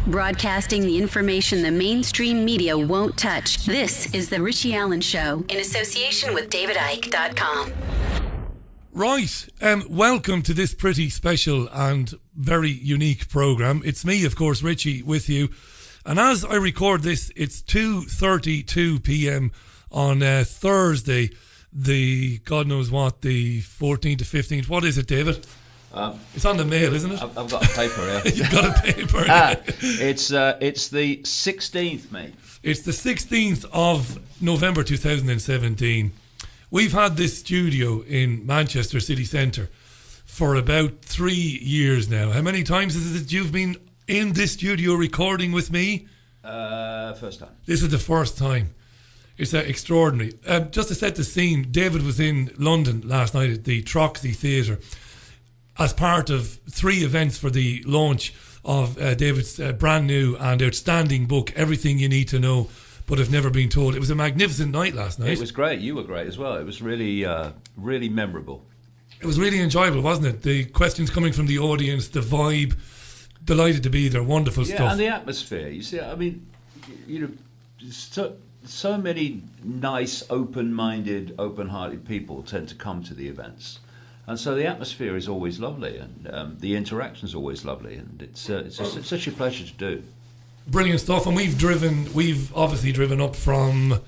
Broadcasting the information the mainstream media won't touch. This is The Richie Allen Show in association with DavidIcke.com. Right, welcome to this pretty special and very unique programme. It's me, of course, Richie, with you. And as I record this, it's 2:32 p.m. on Thursday, the, God knows what, the 14th to 15th. What is it, David? It's on the mail, isn't it? I've got a paper here. You've got a paper. It's the 16th, mate. It's the 16th of November 2017. We've had this studio in Manchester city centre for about 3 years now. How many times is it that you've been in this studio recording with me? First time. This is the first time. It's extraordinary. Just to set the scene, David was in London last night at the Troxy Theatre as part of 3 events for the launch of David's brand new and outstanding book, Everything You Need to Know But Have Never Been Told. It was a magnificent night last night. It was great. You were great as well. It was really, really memorable. It was really enjoyable, wasn't it? The questions coming from the audience, the vibe. Delighted to be there. Wonderful stuff. Yeah, and the atmosphere. You see, I mean, you know, so many nice, open-minded, open-hearted people tend to come to the events. And so the atmosphere is always lovely, and the interaction is always lovely, and it's such a pleasure to do. Brilliant stuff, and we've obviously driven up from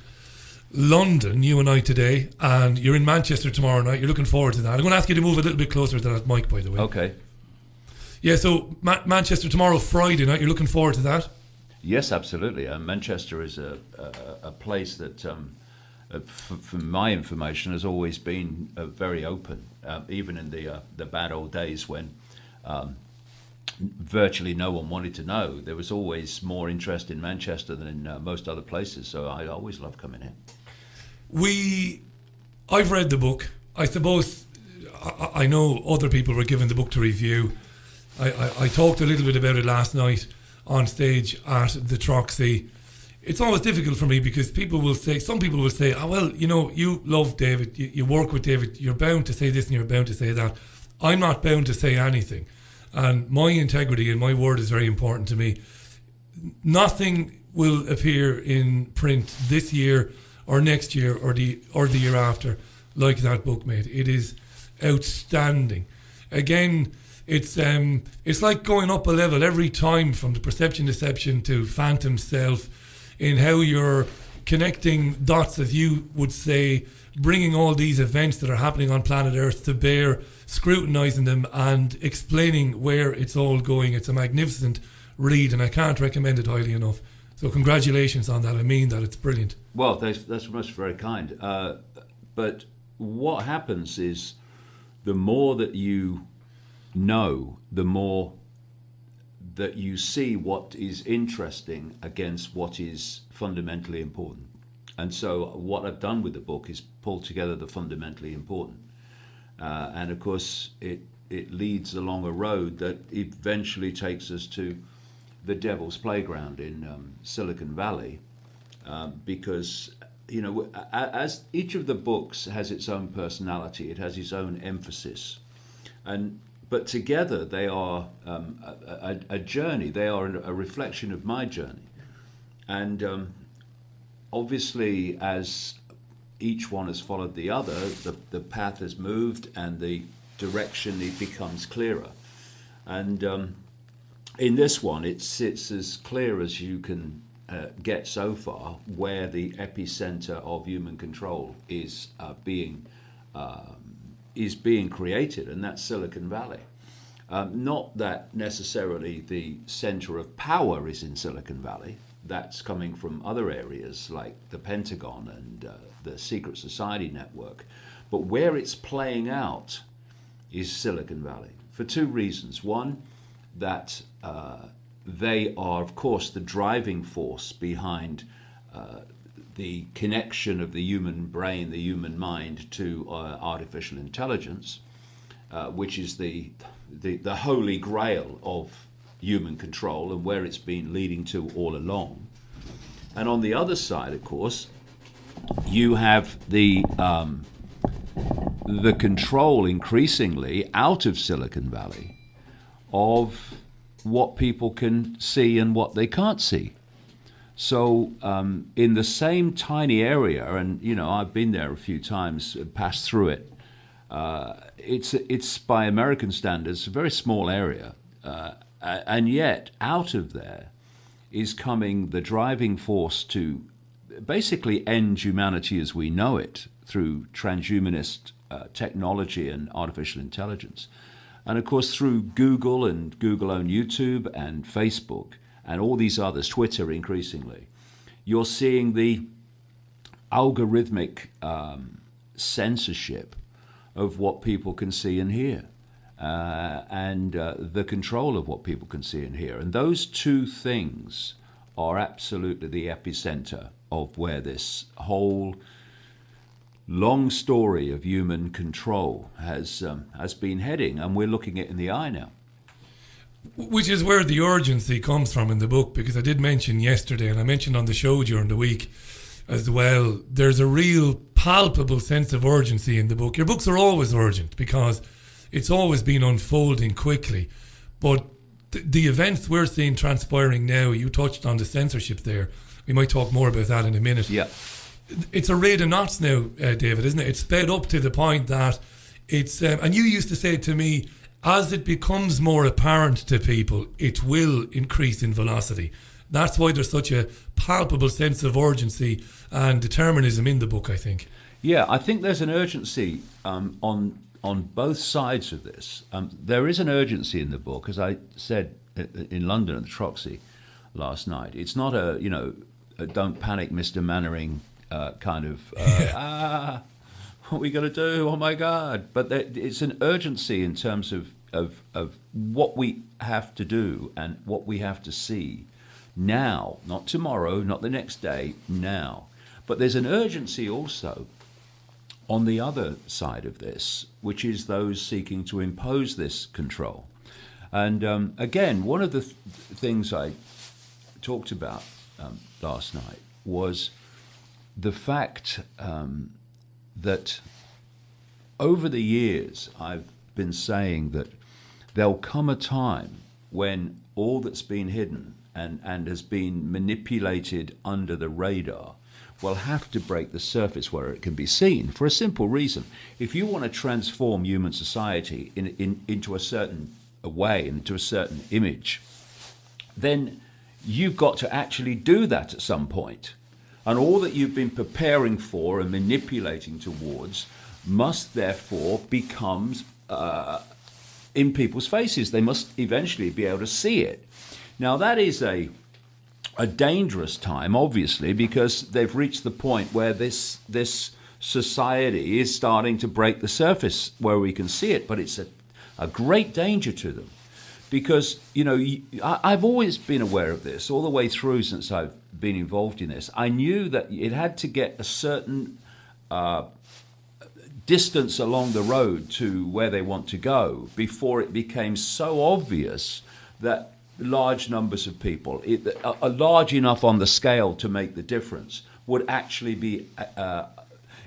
London, you and I today, and you're in Manchester tomorrow night. You're looking forward to that. I'm going to ask you to move a little bit closer to that mic, by the way. Okay. Yeah, so Manchester tomorrow, Friday night. You're looking forward to that? Yes, absolutely. Manchester is a place that, from my information, has always been very open, even in the bad old days when virtually no one wanted to know. There was always more interest in Manchester than in most other places, so I always love coming in. I've read the book. I suppose I know other people were given the book to review. I talked a little bit about it last night on stage at the Troxy. It's always difficult for me because some people will say, oh, well, you know, you love David, you work with David, you're bound to say this and you're bound to say that. I'm not bound to say anything. And my integrity and my word is very important to me. Nothing will appear in print this year or next year or the year after like that book, mate. It is outstanding. Again, it's like going up a level every time, from the perception deception to phantom self, in how you're connecting dots, as you would say, bringing all these events that are happening on planet Earth to bear, scrutinising them and explaining where it's all going. It's a magnificent read, and I can't recommend it highly enough. So congratulations on that. I mean that. It's brilliant. Well, that's most very kind. But what happens is, the more that you know, the more that you see what is interesting against what is fundamentally important. And so what I've done with the book is pull together the fundamentally important. And of course, it leads along a road that eventually takes us to the Devil's Playground in Silicon Valley, because, you know, as each of the books has its own personality, it has its own emphasis. But together they are a journey. They are a reflection of my journey. And obviously, as each one has followed the other, the path has moved and the direction, it becomes clearer. And in this one, it's as clear as you can get so far, where the epicenter of human control is being created, and that's Silicon Valley. Not that necessarily the center of power is in Silicon Valley. That's coming from other areas like the Pentagon and the Secret Society network. But where it's playing out is Silicon Valley, for 2 reasons. One, that they are, of course, the driving force behind the connection of the human brain, the human mind, to artificial intelligence, which is the holy grail of human control and where it's been leading to all along. And on the other side, of course, you have the control increasingly out of Silicon Valley of what people can see and what they can't see. So in the same tiny area, and I've been there a few times, passed through it. It's by American standards a very small area, and yet out of there is coming the driving force to basically end humanity as we know it through transhumanist technology and artificial intelligence. And of course, through Google and Google-owned YouTube and Facebook and all these others, Twitter increasingly, you're seeing the algorithmic censorship of what people can see and hear, and the control of what people can see and hear. And those two things are absolutely the epicenter of where this whole long story of human control has been heading, and we're looking it in the eye now. Which is where the urgency comes from in the book, because I did mention yesterday, and I mentioned on the show during the week as well, there's a real palpable sense of urgency in the book. Your books are always urgent because it's always been unfolding quickly. But the events we're seeing transpiring now, you touched on the censorship there. We might talk more about that in a minute. Yeah. It's a rate of knots now, David, isn't it? It's sped up to the point that it's... and you used to say to me, as it becomes more apparent to people, it will increase in velocity. That's why there's such a palpable sense of urgency and determinism in the book, I think. Yeah, I think there's an urgency on both sides of this. There is an urgency in the book, as I said in London at the Troxy last night. It's not a don't panic, Mr. Mannering kind of, what are we going to do? Oh, my God. But it's an urgency in terms of what we have to do and what we have to see now, not tomorrow, not the next day, now. But there's an urgency also on the other side of this, which is those seeking to impose this control. And again, one of the things I talked about last night was the fact that over the years I've been saying that there'll come a time when all that's been hidden and has been manipulated under the radar will have to break the surface where it can be seen, for a simple reason. If you want to transform human society into a certain way, into a certain image, then you've got to actually do that at some point. And all that you've been preparing for and manipulating towards must therefore become in people's faces. They must eventually be able to see it. Now, that is a dangerous time, obviously, because they've reached the point where this society is starting to break the surface where we can see it. But it's a great danger to them. Because, I've always been aware of this all the way through since I've been involved in this. I knew that it had to get a certain distance along the road to where they want to go before it became so obvious that large numbers of people, are large enough on the scale to make the difference, would actually be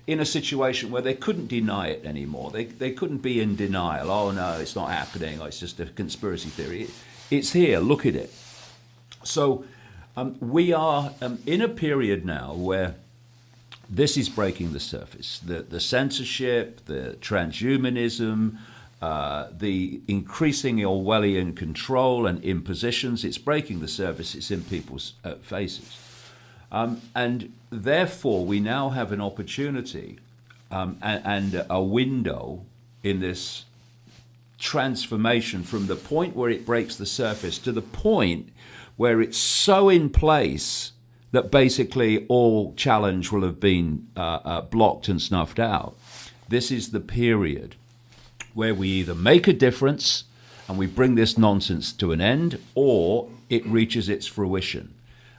in a situation where they couldn't deny it anymore. They couldn't be in denial. Oh, no, it's not happening. Oh, it's just a conspiracy theory. It's here. Look at it. So we are in a period now where this is breaking the surface. The censorship, the transhumanism, the increasing Orwellian control and impositions, it's breaking the surface. It's in people's faces. And therefore, we now have an opportunity and a window in this transformation from the point where it breaks the surface to the point where it's so in place that basically all challenge will have been blocked and snuffed out. This is the period where we either make a difference and we bring this nonsense to an end, or it reaches its fruition.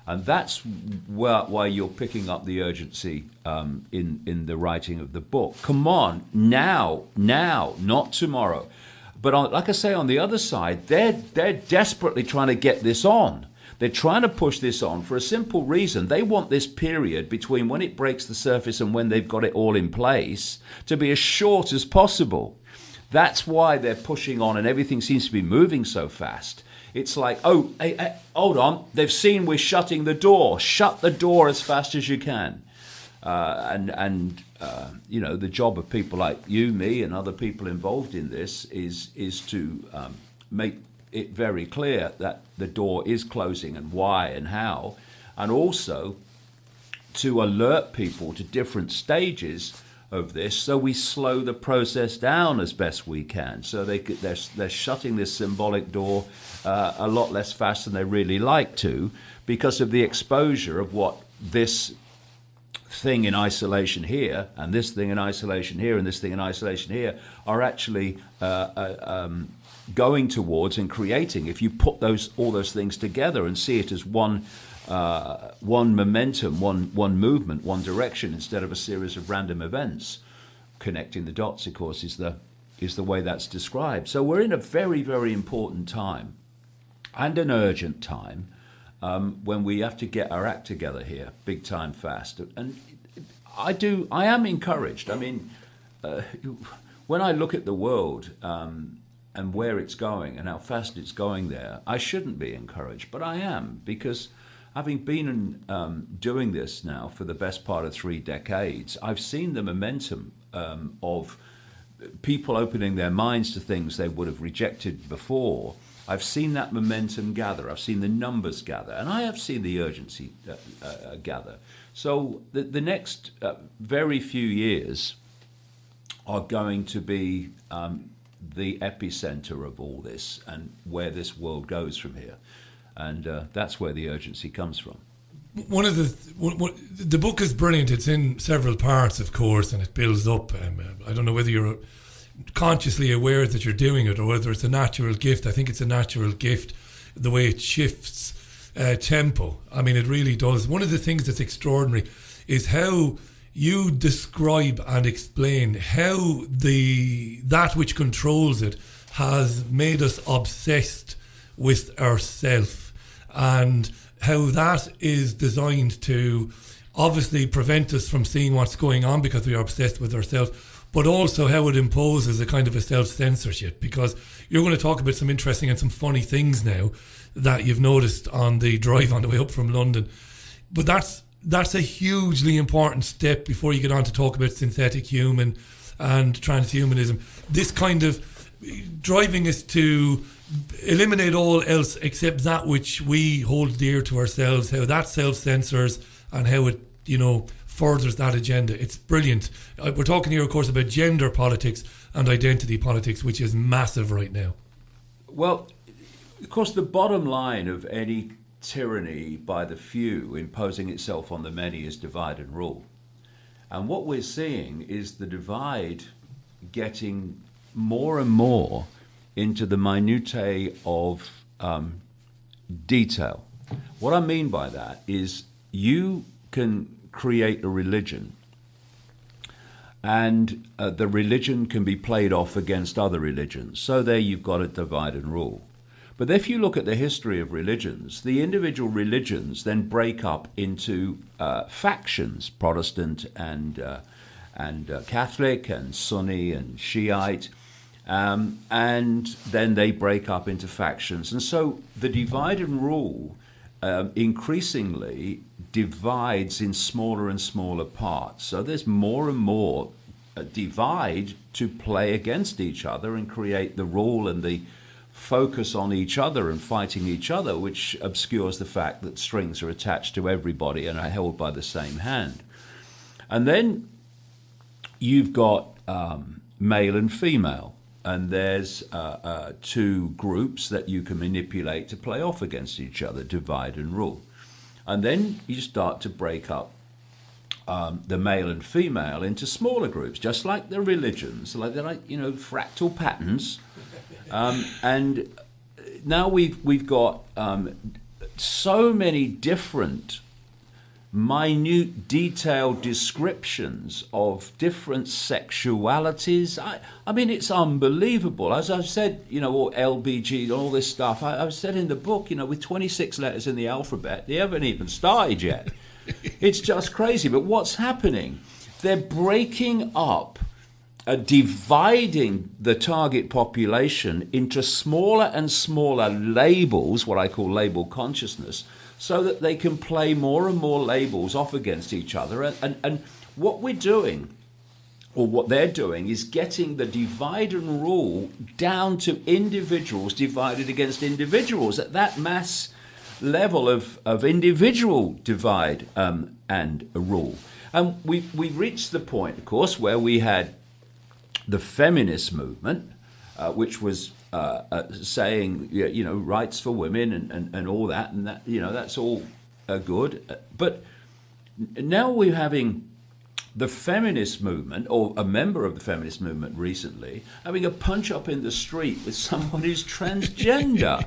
And that's why you're picking up the urgency in the writing of the book. Come on, now, not tomorrow. But like I say, on the other side, they're desperately trying to get this on. They're trying to push this on for a simple reason. They want this period between when it breaks the surface and when they've got it all in place to be as short as possible. That's why they're pushing on and everything seems to be moving so fast. It's like, oh, hey, hold on, they've seen we're shutting the door. Shut the door as fast as you can. The job of people like you, me, and other people involved in this is to make it very clear that the door is closing and why and how, and also to alert people to different stages of this, so we slow the process down as best we can. So they're shutting this symbolic door a lot less fast than they really like to, because of the exposure of what this thing in isolation here, and this thing in isolation here, and this thing in isolation here are actually going towards and creating. If you put all those things together and see it as one momentum, one movement, one direction, instead of a series of random events. Connecting the dots, of course, is the way that's described. So we're in a very, very important time, and an urgent time, when we have to get our act together here, big time, fast. And I am encouraged. I mean, when I look at the world and where it's going and how fast it's going there, I shouldn't be encouraged, but I am, because having been doing this now for the best part of 3 decades, I've seen the momentum of people opening their minds to things they would have rejected before. I've seen that momentum gather. I've seen the numbers gather, and I have seen the urgency gather. So the next very few years are going to be the epicenter of all this and where this world goes from here. And that's where the urgency comes from. One of the book is brilliant. It's in several parts, of course, and it builds up. I don't know whether you're consciously aware that you're doing it or whether it's a natural gift. I think it's a natural gift, the way it shifts tempo. I mean, it really does. One of the things that's extraordinary is how you describe and explain how that which controls it has made us obsessed with ourself, and how that is designed to obviously prevent us from seeing what's going on because we are obsessed with ourselves, but also how it imposes a kind of a self-censorship, because you're going to talk about some interesting and some funny things now that you've noticed on the drive on the way up from London. But that's a hugely important step before you get on to talk about synthetic human and transhumanism. This kind of driving us to eliminate all else except that which we hold dear to ourselves, how that self-censors and how it, furthers that agenda. It's brilliant. We're talking here, of course, about gender politics and identity politics, which is massive right now. Well, of course, the bottom line of any tyranny by the few imposing itself on the many is divide and rule. And what we're seeing is the divide getting more and more into the minutiae of detail. What I mean by that is you can create a religion, and the religion can be played off against other religions. So there you've got a divide and rule. But if you look at the history of religions, the individual religions then break up into factions, Protestant and Catholic and Sunni and Shiite, and then they break up into factions. And so the divide and rule increasingly divides in smaller and smaller parts. So there's more and more divide to play against each other and create the rule and the focus on each other and fighting each other, which obscures the fact that strings are attached to everybody and are held by the same hand. And then you've got male and female, and there's two groups that you can manipulate to play off against each other, divide and rule. And then you start to break up the male and female into smaller groups, just like the religions, like fractal patterns. And now we've got so many different, minute, detailed descriptions of different sexualities. I mean, it's unbelievable. As I've said, or LBG, all this stuff. I've said in the book, with 26 letters in the alphabet, they haven't even started yet. It's just crazy. But what's happening? They're breaking up dividing the target population into smaller and smaller labels, what I call label consciousness, so that they can play more and more labels off against each other. And what we're doing, or what they're doing, is getting the divide and rule down to individuals divided against individuals at that mass level of individual divide and rule. And we reached the point, of course, where we had the feminist movement, which was saying, rights for women and all that, and that, that's all good. But now we're having the feminist movement, or a member of the feminist movement recently, having a punch up in the street with someone who's transgender.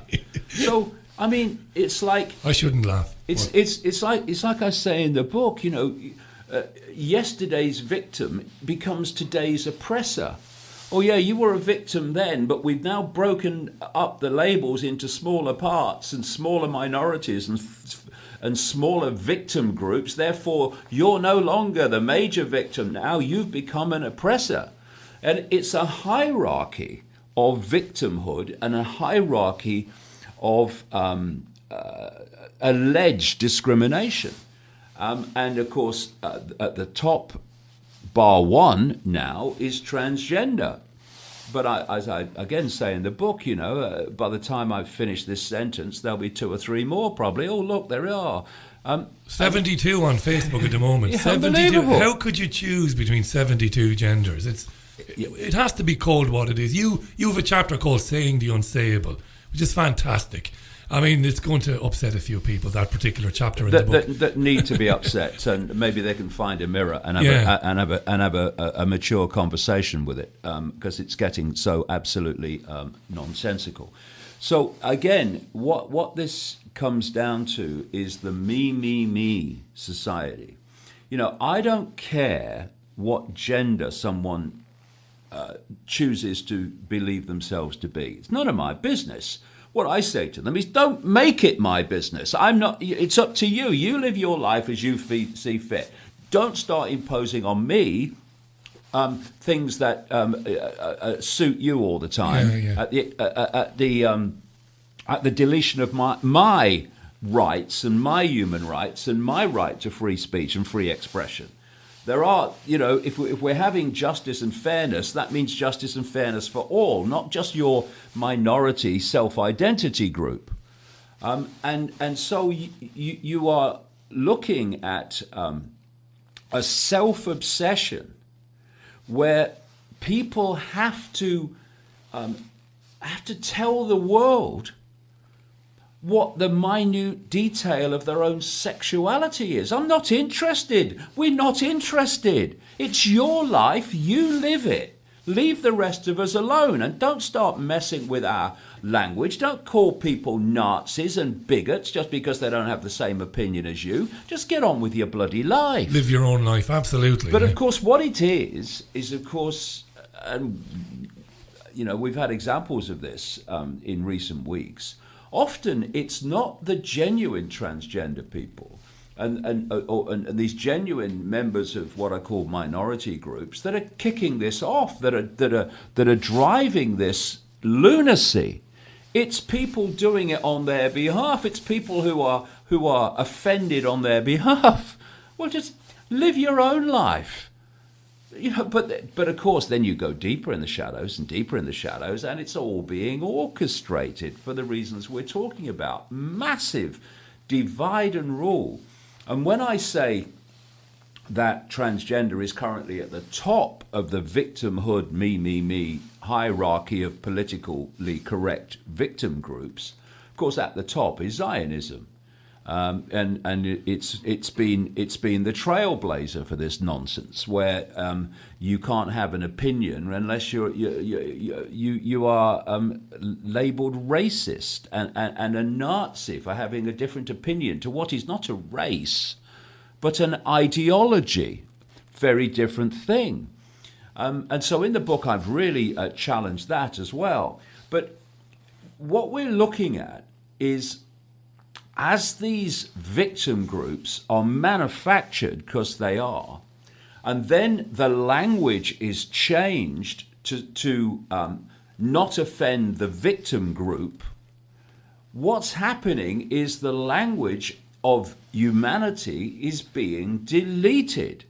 So, I mean, it's like, I shouldn't laugh. It's like I say in the book, yesterday's victim becomes today's oppressor. Oh yeah, you were a victim then, but we've now broken up the labels into smaller parts and smaller minorities and smaller victim groups. Therefore, you're no longer the major victim now. You've become an oppressor. And it's a hierarchy of victimhood and a hierarchy of alleged discrimination. And of course, at the top, bar one now, is transgender. But as I again say in the book, by the time I've finished this sentence, there'll be 2 or 3 more probably. Oh, look, there are. 72 on Facebook at the moment. Yeah, 72. unbelievable. How could you choose between 72 genders? It has to be called what it is. You have a chapter called Saying the Unsayable, which is fantastic. I mean, it's going to upset a few people, that particular chapter in the book. That need to be upset, and maybe they can find a mirror and have a mature conversation with it, because it's getting so absolutely nonsensical. So again, what this comes down to is the me society. I don't care what gender someone chooses to believe themselves to be. It's none of my business. What I say to them is, don't make it my business. It's up to you. You live your life as you see fit. Don't start imposing on me things that suit you all the time. At the deletion of my rights and my human rights and my right to free speech and free expression. There are, if we're having justice and fairness, that means justice and fairness for all, not just your minority self-identity group. And so you are looking at a self-obsession where people have to tell the world what the minute detail of their own sexuality is. I'm not interested. We're not interested. It's your life. You live it. Leave the rest of us alone, and don't start messing with our language. Don't call people Nazis and bigots just because they don't have the same opinion as you. Just get on with your bloody life. Live your own life, absolutely. But of course, what it is of course, and we've had examples of this in recent weeks. Often it's not the genuine transgender people and these genuine members of what I call minority groups that are kicking this off, that are driving this lunacy. It's people doing it on their behalf. It's people who are offended on their behalf. Well, just live your own life. But of course, then you go deeper in the shadows, and it's all being orchestrated for the reasons we're talking about. Massive divide and rule. And when I say that transgender is currently at the top of the victimhood, me hierarchy of politically correct victim groups, of course, at the top is Zionism. And it's been the trailblazer for this nonsense, where you can't have an opinion unless you are labelled racist and a Nazi for having a different opinion to what is not a race, but an ideology. Very different thing. And so in the book, I've really challenged that as well. But what we're looking at is, as these victim groups are manufactured, because they are, and then the language is changed to not offend the victim group, what's happening is the language of humanity is being deleted.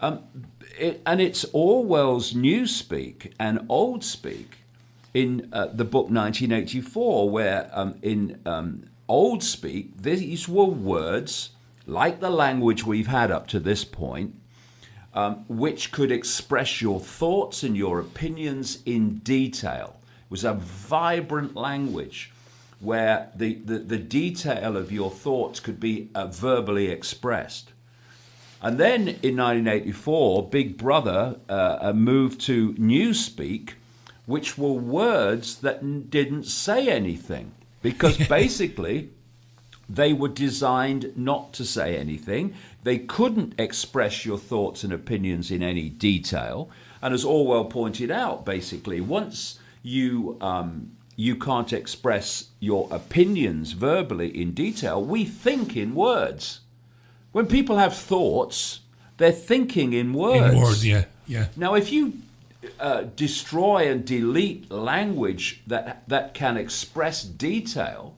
And it's Orwell's Newspeak and Old Speak in the book 1984, where in Old Speak, these were words like the language we've had up to this point, which could express your thoughts and your opinions in detail. It was a vibrant language where the detail of your thoughts could be verbally expressed. And then in 1984, Big Brother moved to Newspeak, which were words that didn't say anything, because basically they were designed not to say anything. They couldn't express your thoughts and opinions in any detail. And as Orwell pointed out, basically, once you can't express your opinions verbally in detail, we think in words. When people have thoughts, they're thinking in words. In words, yeah. Now, if you destroy and delete language that can express detail,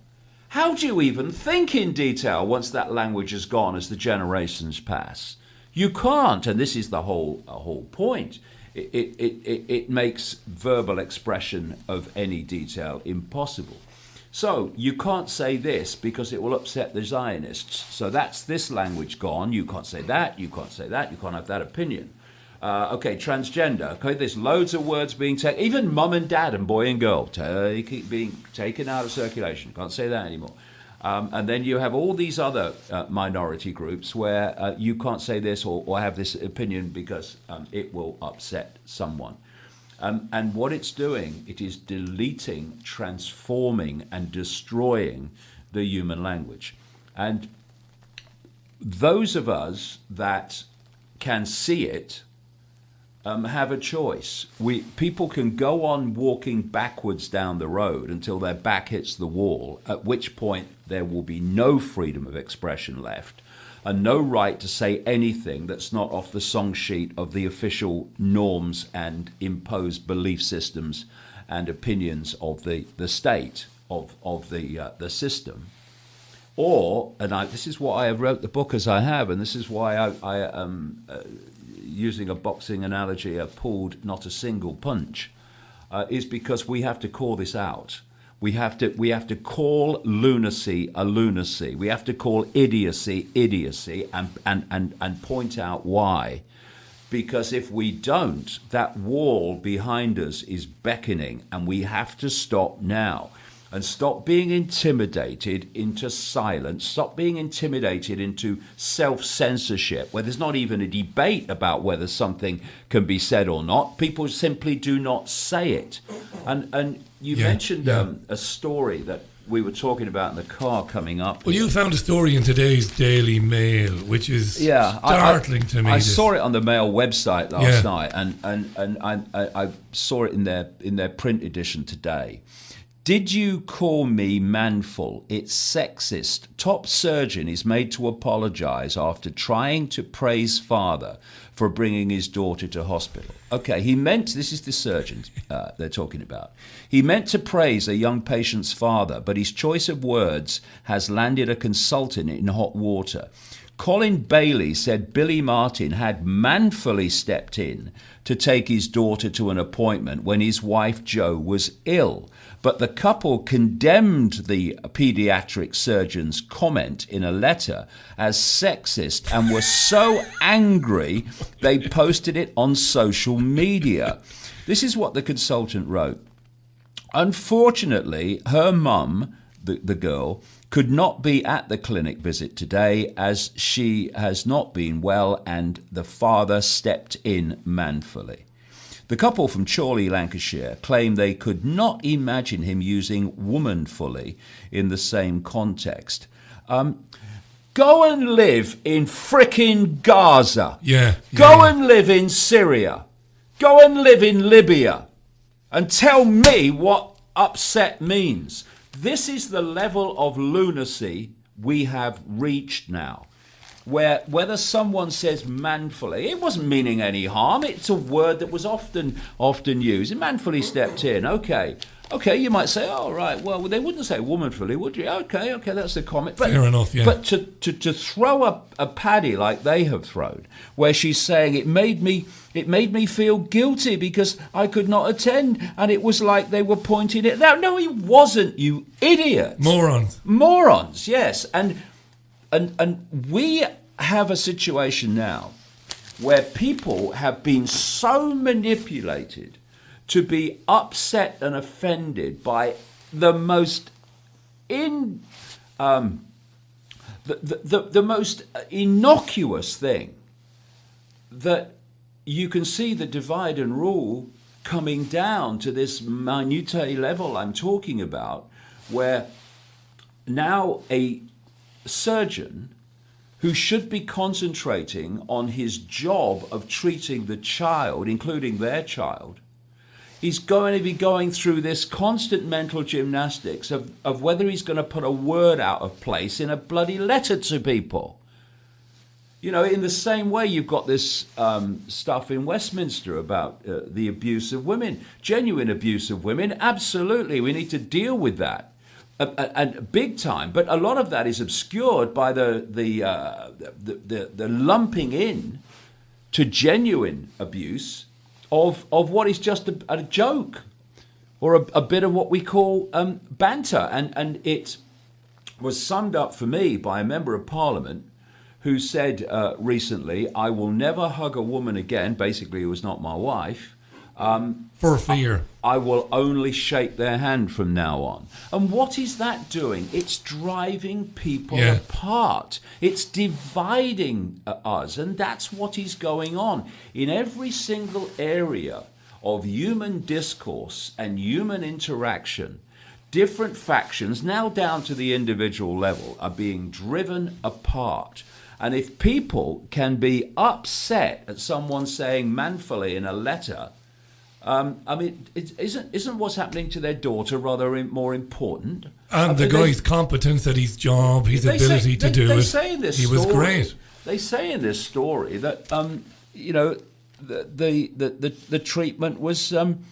how do you even think in detail once that language is gone as the generations pass? You can't, and this is the whole point. It makes verbal expression of any detail impossible. So you can't say this because it will upset the Zionists. So that's this language gone. You can't say that. You can't say that. You can't have that opinion. Okay, transgender. Okay, there's loads of words being taken. Even mum and dad and boy and girl keep being taken out of circulation. Can't say that anymore. And then you have all these other minority groups where you can't say this or have this opinion because it will upset someone. And what it's doing, it is deleting, transforming, and destroying the human language. And those of us that can see it have a choice. People can go on walking backwards down the road until their back hits the wall, at which point there will be no freedom of expression left, and no right to say anything that's not off the song sheet of the official norms and imposed belief systems and opinions of the state, of the system. Or, this is why I wrote the book as I have, and this is why I using a boxing analogy, I pulled not a single punch, is because we have to call this out. We have to call lunacy a lunacy. We have to call idiocy idiocy and point out why. Because if we don't, that wall behind us is beckoning, and we have to stop now. And stop being intimidated into silence. Stop being intimidated into self-censorship, where there's not even a debate about whether something can be said or not. People simply do not say it. And you mentioned a story that we were talking about in the car coming up. Well, you found a story in today's Daily Mail, which is startling to me. I saw it on the Mail website last night, and I saw it in their print edition today. Did you call me manful? It's sexist. Top surgeon is made to apologise after trying to praise father for bringing his daughter to hospital. Okay, this is the surgeon they're talking about. He meant to praise a young patient's father, but his choice of words has landed a consultant in hot water. Colin Bailey said Billy Martin had manfully stepped in to take his daughter to an appointment when his wife Jo was ill. But the couple condemned the paediatric surgeon's comment in a letter as sexist and were so angry they posted it on social media. This is what the consultant wrote. Unfortunately, her mum, the girl, could not be at the clinic visit today as she has not been well, and the father stepped in manfully. The couple from Chorley, Lancashire, claim they could not imagine him using womanfully in the same context. Go and live in frickin' Gaza. Go and live in Syria. Go and live in Libya. And tell me what upset means. This is the level of lunacy we have reached now. where whether someone says manfully, it wasn't meaning any harm. It's a word that was often used. And manfully stepped in. Okay, you might say, oh, right, well, they wouldn't say womanfully, would you? Okay, that's the comment. But, fair enough, yeah. But to throw a paddy like they have thrown, where she's saying it made me feel guilty because I could not attend, and it was like they were pointing it out. No, he wasn't, you idiot. Morons, yes. And we have a situation now where people have been so manipulated to be upset and offended by the most the most innocuous thing, that you can see the divide and rule coming down to this minutiae level I'm talking about, where now a surgeon who should be concentrating on his job of treating the child, including their child, he's going to be going through this constant mental gymnastics of whether he's going to put a word out of place in a bloody letter to people. You know, in the same way you've got this stuff in Westminster about the abuse of women, genuine abuse of women. Absolutely, we need to deal with that. And big time, but a lot of that is obscured by the lumping in to genuine abuse of what is just a joke or a bit of what we call banter. And it was summed up for me by a member of Parliament who said recently, I will never hug a woman again, basically who was not my wife, for fear. I will only shake their hand from now on. And what is that doing? It's driving people apart. It's dividing us. And that's what is going on in every single area of human discourse and human interaction. Different factions, now down to the individual level, are being driven apart. And if people can be upset at someone saying manfully in a letter, I mean, isn't what's happening to their daughter rather more important? And the guy's competence at his job, his ability to do it. Say in this he was great. They say in this story that you know, the treatment was fine.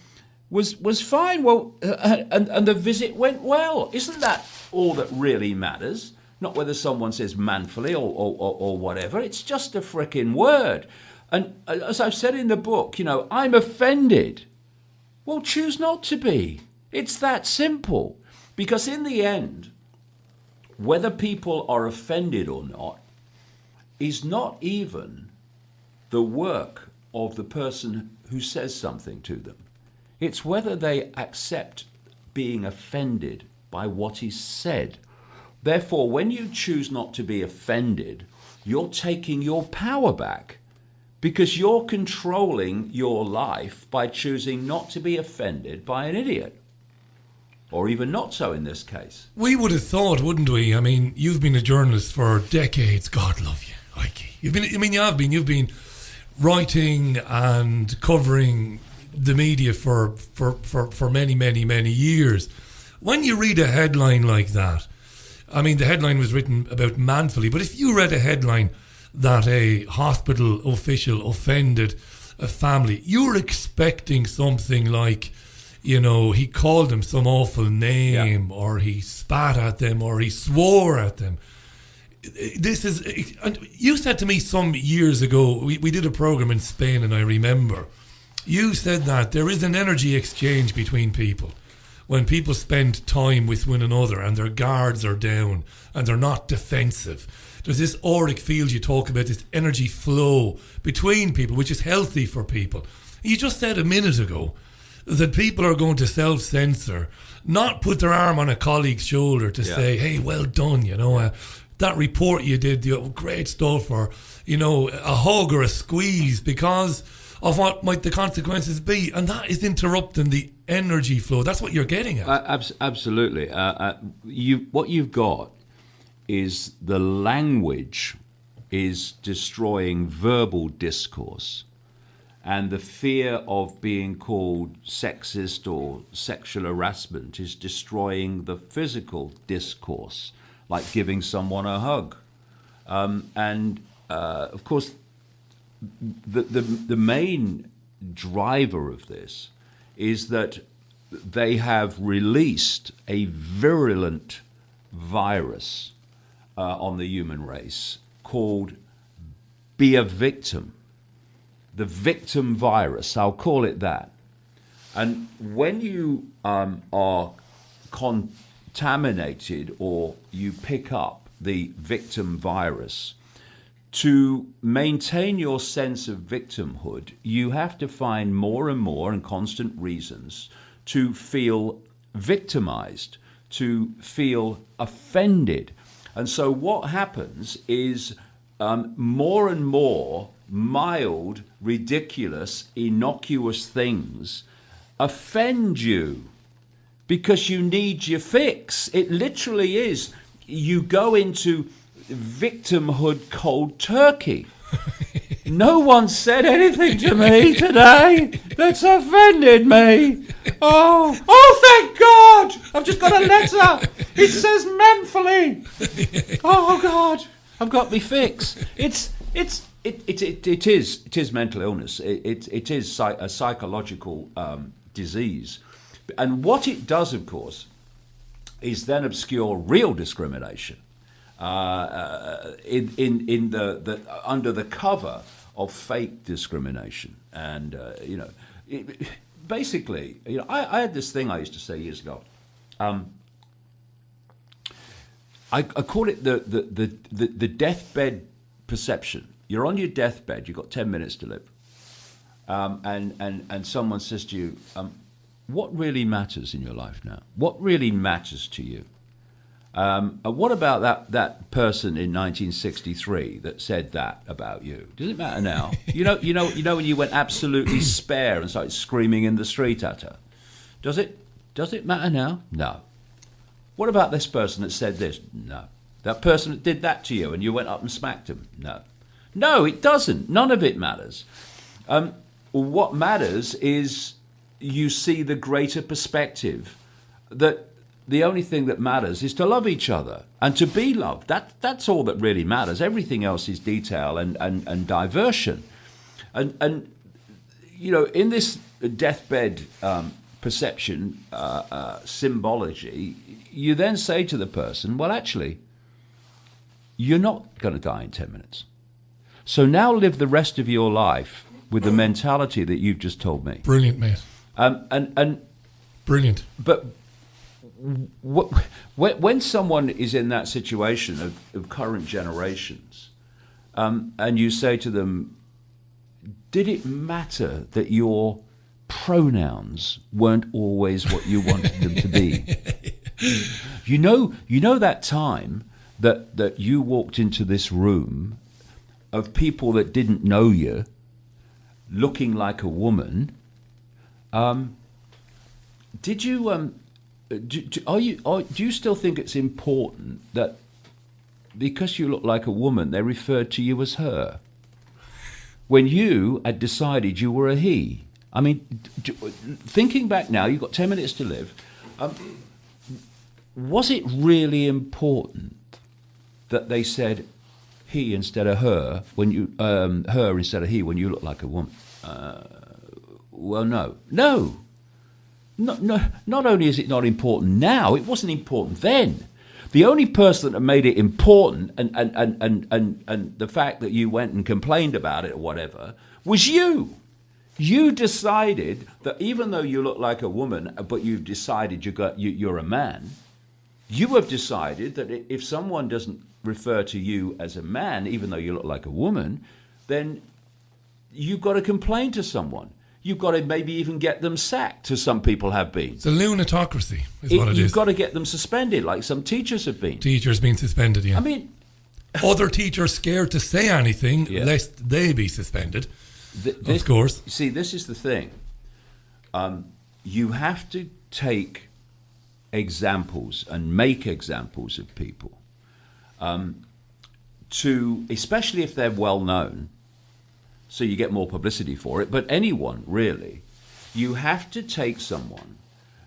Well, and the visit went well. Isn't that all that really matters? Not whether someone says manfully or whatever. It's just a frickin' word. And as I've said in the book, you know, I'm offended. Well, choose not to be. It's that simple. Because in the end, whether people are offended or not is not even the work of the person who says something to them. It's whether they accept being offended by what is said. Therefore, when you choose not to be offended, you're taking your power back. Because you're controlling your life by choosing not to be offended by an idiot. Or even not so in this case. We would have thought, wouldn't we? I mean, you've been a journalist for decades. God love you, Icke. You've been writing and covering the media for many, many, many years. When you read a headline like that, I mean, the headline was written about manfully, but if you read a headline that a hospital official offended a family, you're expecting something like, you know, he called them some awful name, or he spat at them, or he swore at them. This is, and you said to me some years ago, we did a program in Spain, and I remember you said that there is an energy exchange between people when people spend time with one another and their guards are down and they're not defensive. There's this auric field you talk about, this energy flow between people, which is healthy for people. You just said a minute ago that people are going to self-censor, not put their arm on a colleague's shoulder to say, hey, well done, you know, that report you did, great stuff, or, you know, a hug or a squeeze because of what might the consequences be. And that is interrupting the energy flow. That's what you're getting at. Absolutely. What you've got is the language is destroying verbal discourse, and the fear of being called sexist or sexual harassment is destroying the physical discourse, like giving someone a hug. And of course, the main driver of this is that they have released a virulent virus on the human race called Be a Victim. The victim virus, I'll call it that. And when you are contaminated or you pick up the victim virus, to maintain your sense of victimhood, you have to find more and more and constant reasons to feel victimized, to feel offended. And so what happens is more and more mild, ridiculous, innocuous things offend you because you need your fix. It literally is. You go into victimhood cold turkey. No one said anything to me today that's offended me. Oh, thank God! I've just got a letter. It says mentally. Oh God, I've got me fix. It is mental illness. It is a psychological disease, and what it does, of course, is then obscure real discrimination. In the under the cover of fake discrimination, and basically, I had this thing I used to say years ago. I call it the deathbed perception. You're on your deathbed. You've got 10 minutes to live, and someone says to you, "What really matters in your life now? What really matters to you? What about that person in 1963 that said that about you? Does it matter now? You know when you went absolutely spare and started screaming in the street at her. Does it matter now? No. What about this person that said this? No. That person that did that to you and you went up and smacked him? No. No, it doesn't. None of it matters. What matters is you see the greater perspective that the only thing that matters is to love each other and to be loved. That's all that really matters. Everything else is detail and diversion. And in this deathbed perception symbology, you then say to the person, well, actually, you're not going to die in 10 minutes. So now live the rest of your life with the mentality that you've just told me. Brilliant, mate. And brilliant. But when someone is in that situation of current generations, and you say to them, did it matter that your pronouns weren't always what you wanted them to be? You know that time that you walked into this room of people that didn't know you, looking like a woman. Did you do you still think it's important that because you look like a woman, they referred to you as her, when you had decided you were a he? I mean, thinking back now, you've got 10 minutes to live. Was it really important that they said he instead of her when you her instead of he when you look like a woman? Well, no. Not only is it not important now, it wasn't important then. The only person that made it important and the fact that you went and complained about it or whatever was you. You decided that even though you look like a woman, but you've decided you're a man, you have decided that if someone doesn't refer to you as a man, even though you look like a woman, then you've got to complain to someone. You've got to maybe even get them sacked, as some people have been. It's a lunatocracy, is what it is. You've got to get them suspended, like some teachers have been. Teachers being suspended, yeah. I mean, other teachers scared to say anything lest they be suspended. Of course. See, this is the thing. You have to take examples and make examples of people, especially if they're well known, so you get more publicity for it. But anyone, really, you have to take someone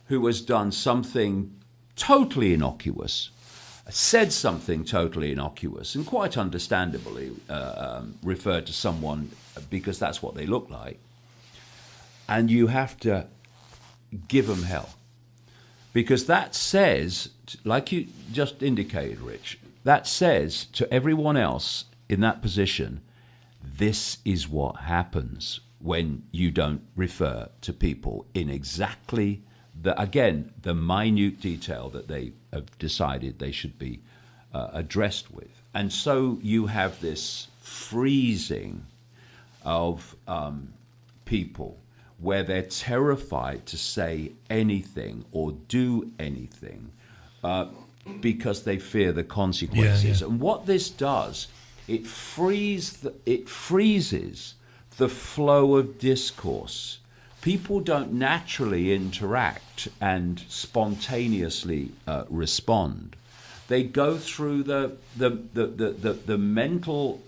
who has done something totally innocuous said something totally innocuous and quite understandably referred to someone because that's what they look like, and you have to give them hell. Because that says, like you just indicated, Rich, that says to everyone else in that position, this is what happens when you don't refer to people in exactly the minute detail that they have decided they should be addressed with. And so you have this freezing of people where they're terrified to say anything or do anything because they fear the consequences. Yeah. And what this does, it freezes the flow of discourse. People don't naturally interact and spontaneously respond. They go through the mental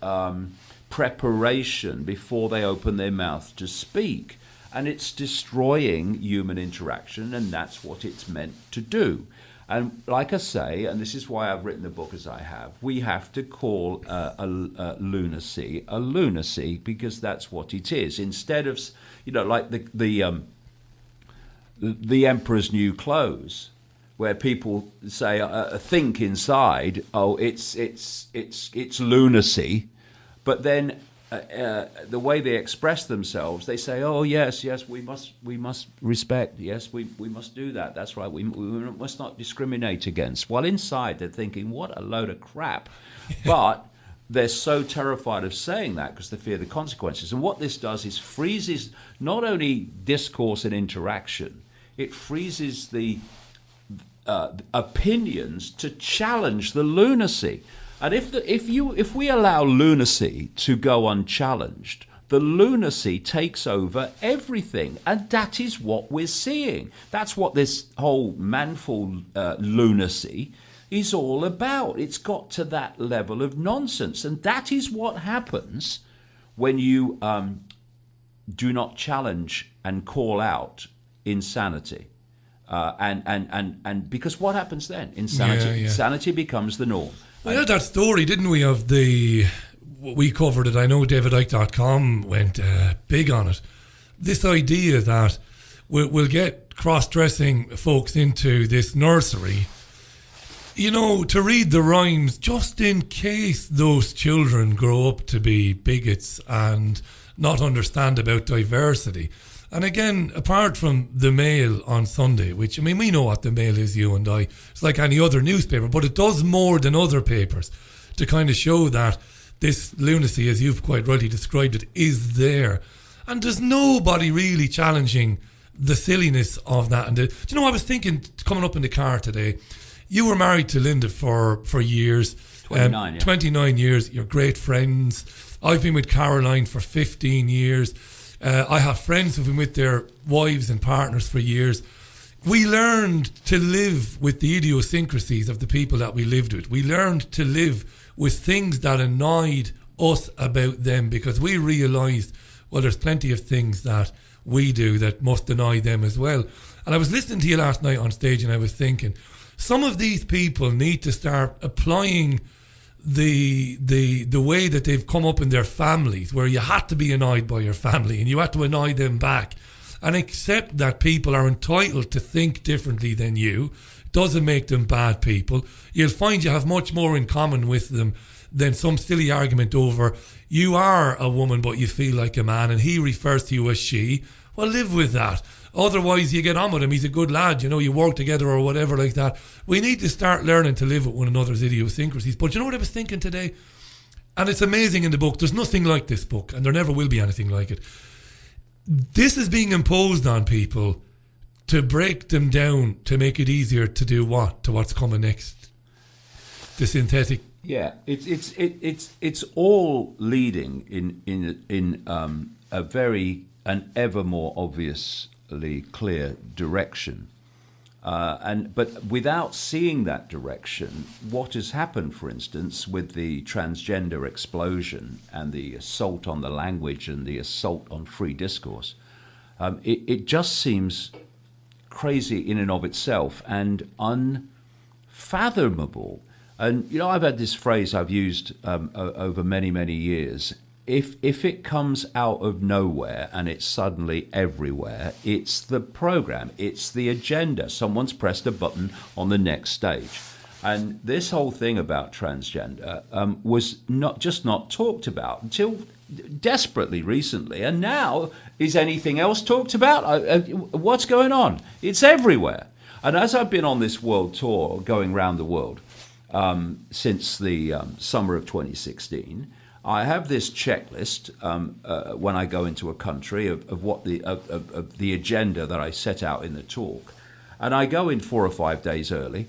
preparation before they open their mouth to speak. And it's destroying human interaction, and that's what it's meant to do. And like I say, and this is why I've written the book as I have, we have to call a lunacy because that's what it is. Instead of, like the Emperor's New Clothes, where people say, think inside, oh, it's lunacy, but then the way they express themselves, they say, "Oh yes, we must respect. Yes, we must do that. That's right. We must not discriminate against." While inside they're thinking, "What a load of crap," but they're so terrified of saying that because they fear the consequences. And what this does is freezes not only discourse and interaction, it freezes the opinions to challenge the lunacy. And if we allow lunacy to go unchallenged, the lunacy takes over everything, and that is what we're seeing. That's what this whole manful lunacy is all about. It's got to that level of nonsense, and that is what happens when you do not challenge and call out insanity. And because what happens then? Insanity becomes the norm. We had that story, didn't we, of we covered it. I know DavidIcke.com went big on it. This idea that we'll get cross-dressing folks into this nursery, to read the rhymes just in case those children grow up to be bigots and not understand about diversity. And again, apart from the Mail on Sunday, which, we know what the Mail is, you and I. It's like any other newspaper, but it does more than other papers to kind of show that this lunacy, as you've quite rightly described it, is there. And there's nobody really challenging the silliness of that. And I was thinking, coming up in the car today, you were married to Linda for years. 29, 29 years. You're great friends. I've been with Caroline for 15 years. I have friends who've been with their wives and partners for years. We learned to live with the idiosyncrasies of the people that we lived with. We learned to live with things that annoyed us about them because we realised, well, there's plenty of things that we do that must annoy them as well. And I was listening to you last night on stage and I was thinking, some of these people need to start applying the way that they've come up in their families, where you had to be annoyed by your family and you had to annoy them back, and accept that people are entitled to think differently than you. Doesn't make them bad people. You'll find you have much more in common with them than some silly argument over you are a woman but you feel like a man and he refers to you as she. Well, live with that. Otherwise, you get on with him. He's a good lad. You work together or whatever like that. We need to start learning to live with one another's idiosyncrasies. But you know what I was thinking today? And it's amazing in the book. There's nothing like this book, and there never will be anything like it. This is being imposed on people to break them down, to make it easier to do what? To what's coming next. The synthetic. Yeah, it's all leading in an ever more obviously clear direction, but without seeing that direction, what has happened, for instance, with the transgender explosion and the assault on the language and the assault on free discourse, it just seems crazy in and of itself and unfathomable And I've had this phrase I've used over many, many years. If it comes out of nowhere and it's suddenly everywhere, it's the program, it's the agenda. Someone's pressed a button on the next stage. And this whole thing about transgender was not talked about until desperately recently. And now, is anything else talked about? What's going on? It's everywhere. And as I've been on this world tour, going around the world since the summer of 2016, I have this checklist when I go into a country of what the agenda that I set out in the talk, and I go in 4 or 5 days early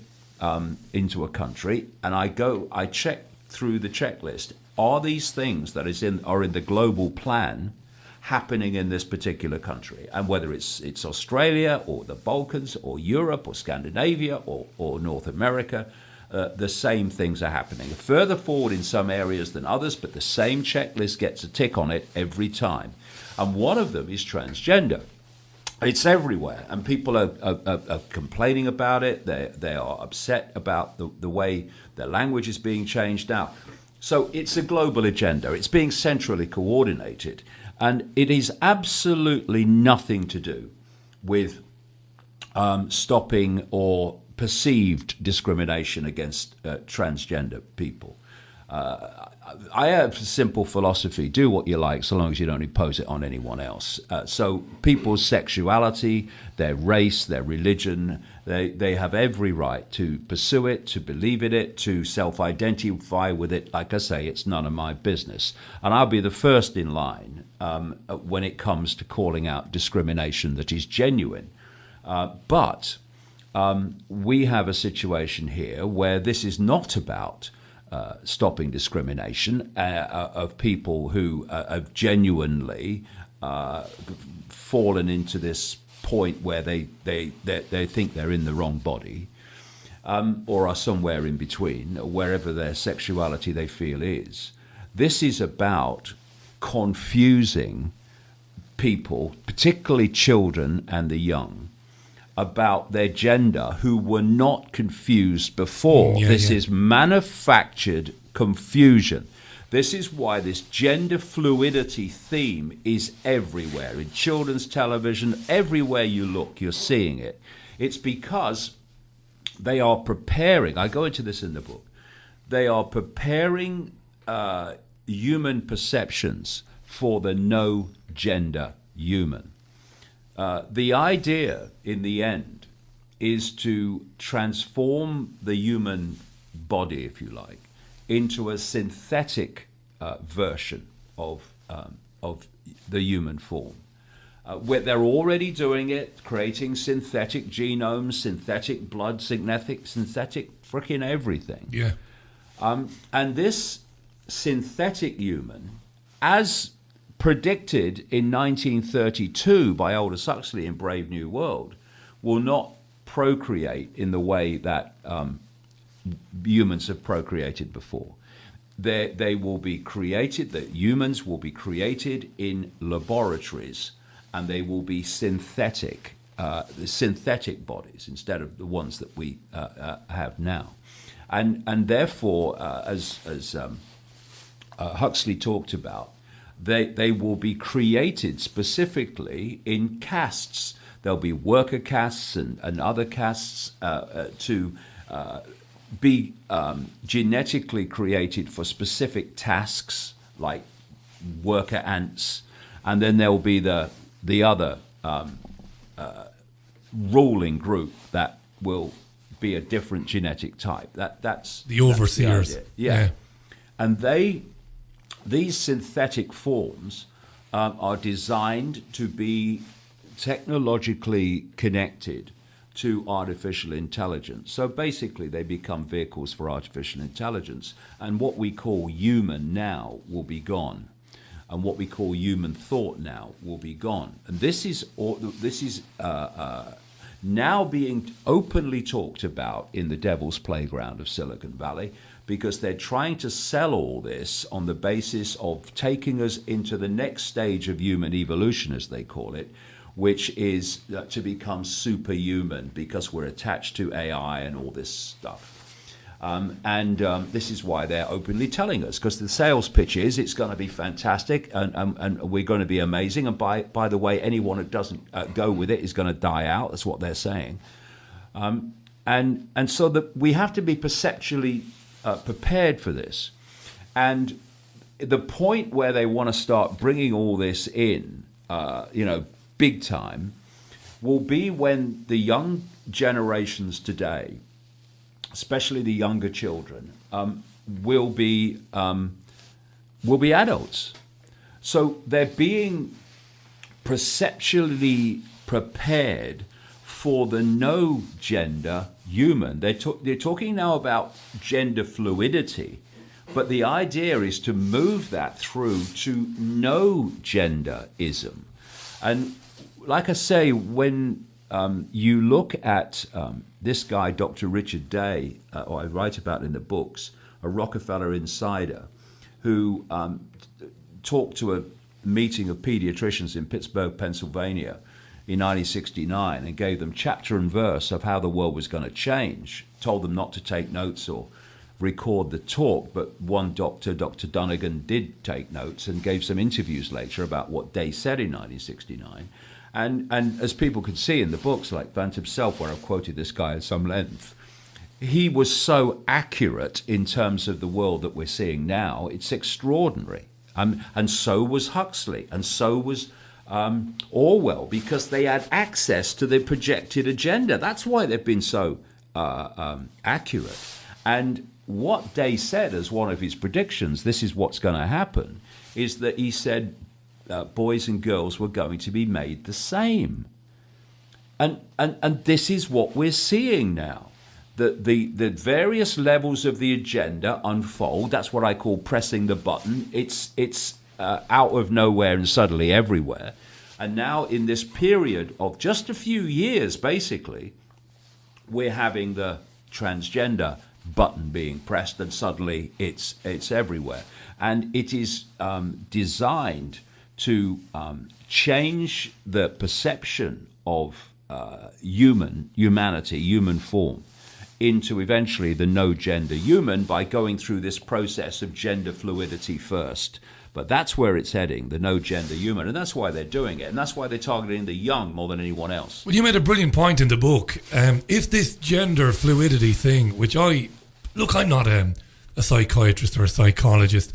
into a country, and I check through the checklist. Are these things that are in the global plan happening in this particular country? And whether it's Australia or the Balkans or Europe or Scandinavia or North America, the same things are happening. Further forward in some areas than others, but the same checklist gets a tick on it every time. And one of them is transgender. It's everywhere, and people are complaining about it. They are upset about the way their language is being changed now. So it's a global agenda. It's being centrally coordinated, and it is absolutely nothing to do with stopping or perceived discrimination against transgender people. I have a simple philosophy: do what you like, so long as you don't impose it on anyone else. So people's sexuality, their race, their religion, they have every right to pursue it, to believe in it, to self-identify with it. Like I say, it's none of my business. And I'll be the first in line when it comes to calling out discrimination that is genuine. But we have a situation here where this is not about stopping discrimination of people who have genuinely fallen into this point where they think they're in the wrong body, or are somewhere in between, wherever their sexuality they feel is. This is about confusing people, particularly children and the young, about their gender who were not confused before. This is manufactured confusion. This is why this gender fluidity theme is everywhere. In children's television, everywhere you look, you're seeing it. It's because they are preparing, I go into this in the book, they are preparing human perceptions for the no gender human. The idea, in the end, is to transform the human body, if you like, into a synthetic version of the human form. Where they're already doing it, creating synthetic genomes, synthetic blood, synthetic frickin' everything. Yeah. And this synthetic human, as predicted in 1932 by Aldous Huxley in Brave New World, will not procreate in the way that humans have procreated before. They will be created, the humans will be created in laboratories, and they will be synthetic bodies instead of the ones that we have now. And therefore, as Huxley talked about, they will be created specifically in castes. There'll be worker castes and other castes to be genetically created for specific tasks, like worker ants, and then there will be the other ruling group that will be a different genetic type. That's the overseers. That's the idea. Yeah. And these synthetic forms are designed to be technologically connected to artificial intelligence. So basically they become vehicles for artificial intelligence, and what we call human now will be gone, and what we call human thought now will be gone. And this is now being openly talked about in the devil's playground of Silicon Valley, because they're trying to sell all this on the basis of taking us into the next stage of human evolution, as they call it, which is to become superhuman because we're attached to AI and all this stuff. This is why they're openly telling us, because the sales pitch is it's going to be fantastic and we're going to be amazing. And by the way, anyone who doesn't go with it is going to die out. That's what they're saying. And so that we have to be perceptually prepared for this. And the point where they want to start bringing all this in, big time, will be when the young generations today, especially the younger children, will be adults. So they're being perceptually prepared for the no gender human. They're talking now about gender fluidity, but the idea is to move that through to no genderism. And like I say, when you look at this guy, Dr. Richard Day, or I write about in the books, a Rockefeller insider, who talked to a meeting of pediatricians in Pittsburgh, Pennsylvania in 1969 and gave them chapter and verse of how the world was going to change, told them not to take notes or record the talk, but one doctor, Dr. Dunnigan, did take notes and gave some interviews later about what Day said in 1969. And as people could see in the books, like Phantom Self, where I've quoted this guy at some length, he was so accurate in terms of the world that we're seeing now. It's extraordinary. And so was Huxley, and so was Orwell, because they had access to the projected agenda. That's why they've been so accurate. And what Day said as one of his predictions, this is what's going to happen, is that he said boys and girls were going to be made the same. And this is what we're seeing now. The various levels of the agenda unfold. That's what I call pressing the button. It's out of nowhere and suddenly everywhere. And now in this period of just a few years, basically, we're having the transgender button being pressed, and suddenly it's everywhere. And it is designed to change the perception of humanity, human form, into eventually the no gender human by going through this process of gender fluidity first. But that's where it's heading, the no gender human, and that's why they're doing it, and that's why they're targeting the young more than anyone else. Well, you made a brilliant point in the book. If this gender fluidity thing, which I'm not a psychiatrist or a psychologist.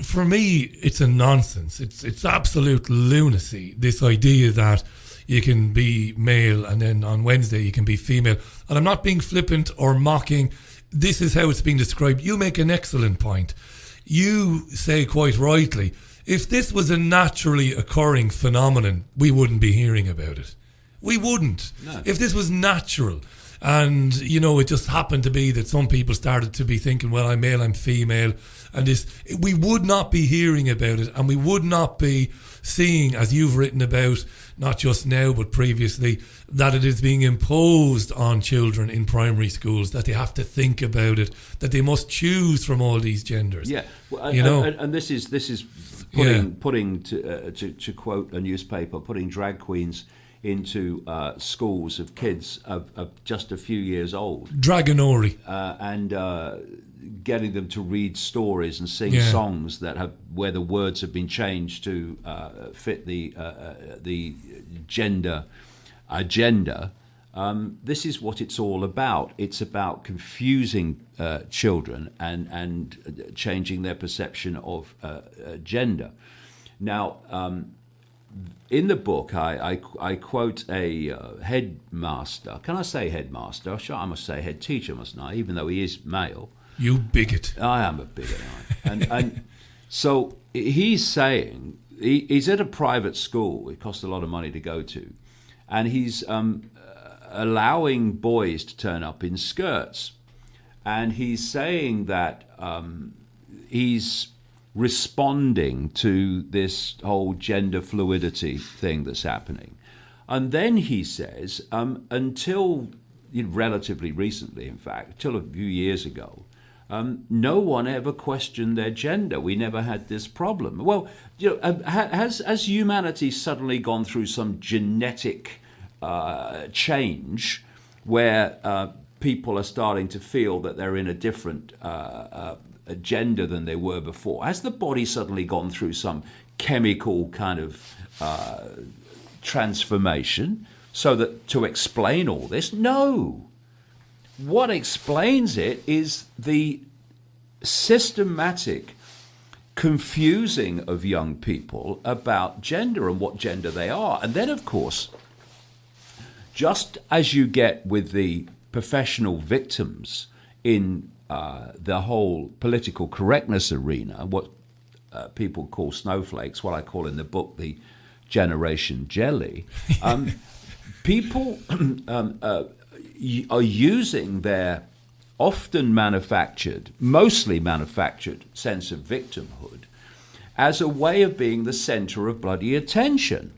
For me, it's a nonsense. It's absolute lunacy, this idea that you can be male and then on Wednesday you can be female. And I'm not being flippant or mocking. This is how it's being described. You make an excellent point. You say quite rightly, if this was a naturally occurring phenomenon, we wouldn't be hearing about it. We wouldn't. No. If this was natural and, it just happened to be that some people started to be thinking, well, I'm male, I'm female, and we would not be hearing about it, and we would not be seeing, as you've written about, not just now but previously, that it is being imposed on children in primary schools, that they have to think about it, that they must choose from all these genders. Yeah, well, and this is putting to quote a newspaper, putting drag queens into schools of kids of just a few years old. Dragonory. And getting them to read stories and sing songs where the words have been changed to fit the gender agenda. This is what it's all about. It's about confusing children and changing their perception of gender. Now, in the book, I quote a headmaster. Can I say headmaster? Sure, I must say head teacher, mustn't I? Even though he is male. You bigot. I am a bigot. And so he's saying, he's at a private school. It costs a lot of money to go to. And he's allowing boys to turn up in skirts. And he's saying that he's responding to this whole gender fluidity thing that's happening. And then he says, until relatively recently, in fact, until a few years ago, no one ever questioned their gender. We never had this problem. Well, has humanity suddenly gone through some genetic change where people are starting to feel that they're in a different gender than they were before. Has the body suddenly gone through some chemical kind of transformation so that to explain all this? No. What explains it is the systematic confusing of young people about gender and what gender they are. And then, of course, just as you get with the professional victims in the whole political correctness arena, what people call snowflakes, what I call in the book the generation jelly, people are using their often manufactured, mostly manufactured sense of victimhood as a way of being the centre of bloody attention.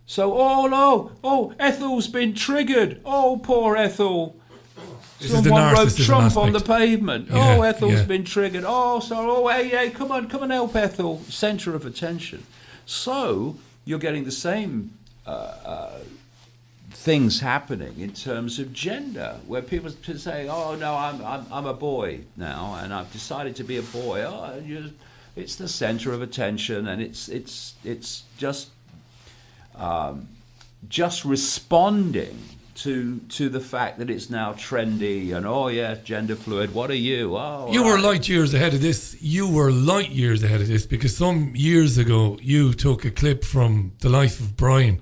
So, oh no, Ethel's been triggered. Oh, poor Ethel. Someone wrote Trump on the pavement. Yeah, oh, Ethel's been triggered. Hey, come on, help Ethel. Centre of attention. So you're getting the same things happening in terms of gender, where people say, "Oh no, I'm a boy now, and I've decided to be a boy." Oh, it's the centre of attention, and it's just responding to the fact that it's now trendy and gender fluid. What are you? Oh, you were light years ahead of this. Because some years ago you took a clip from The Life of Brian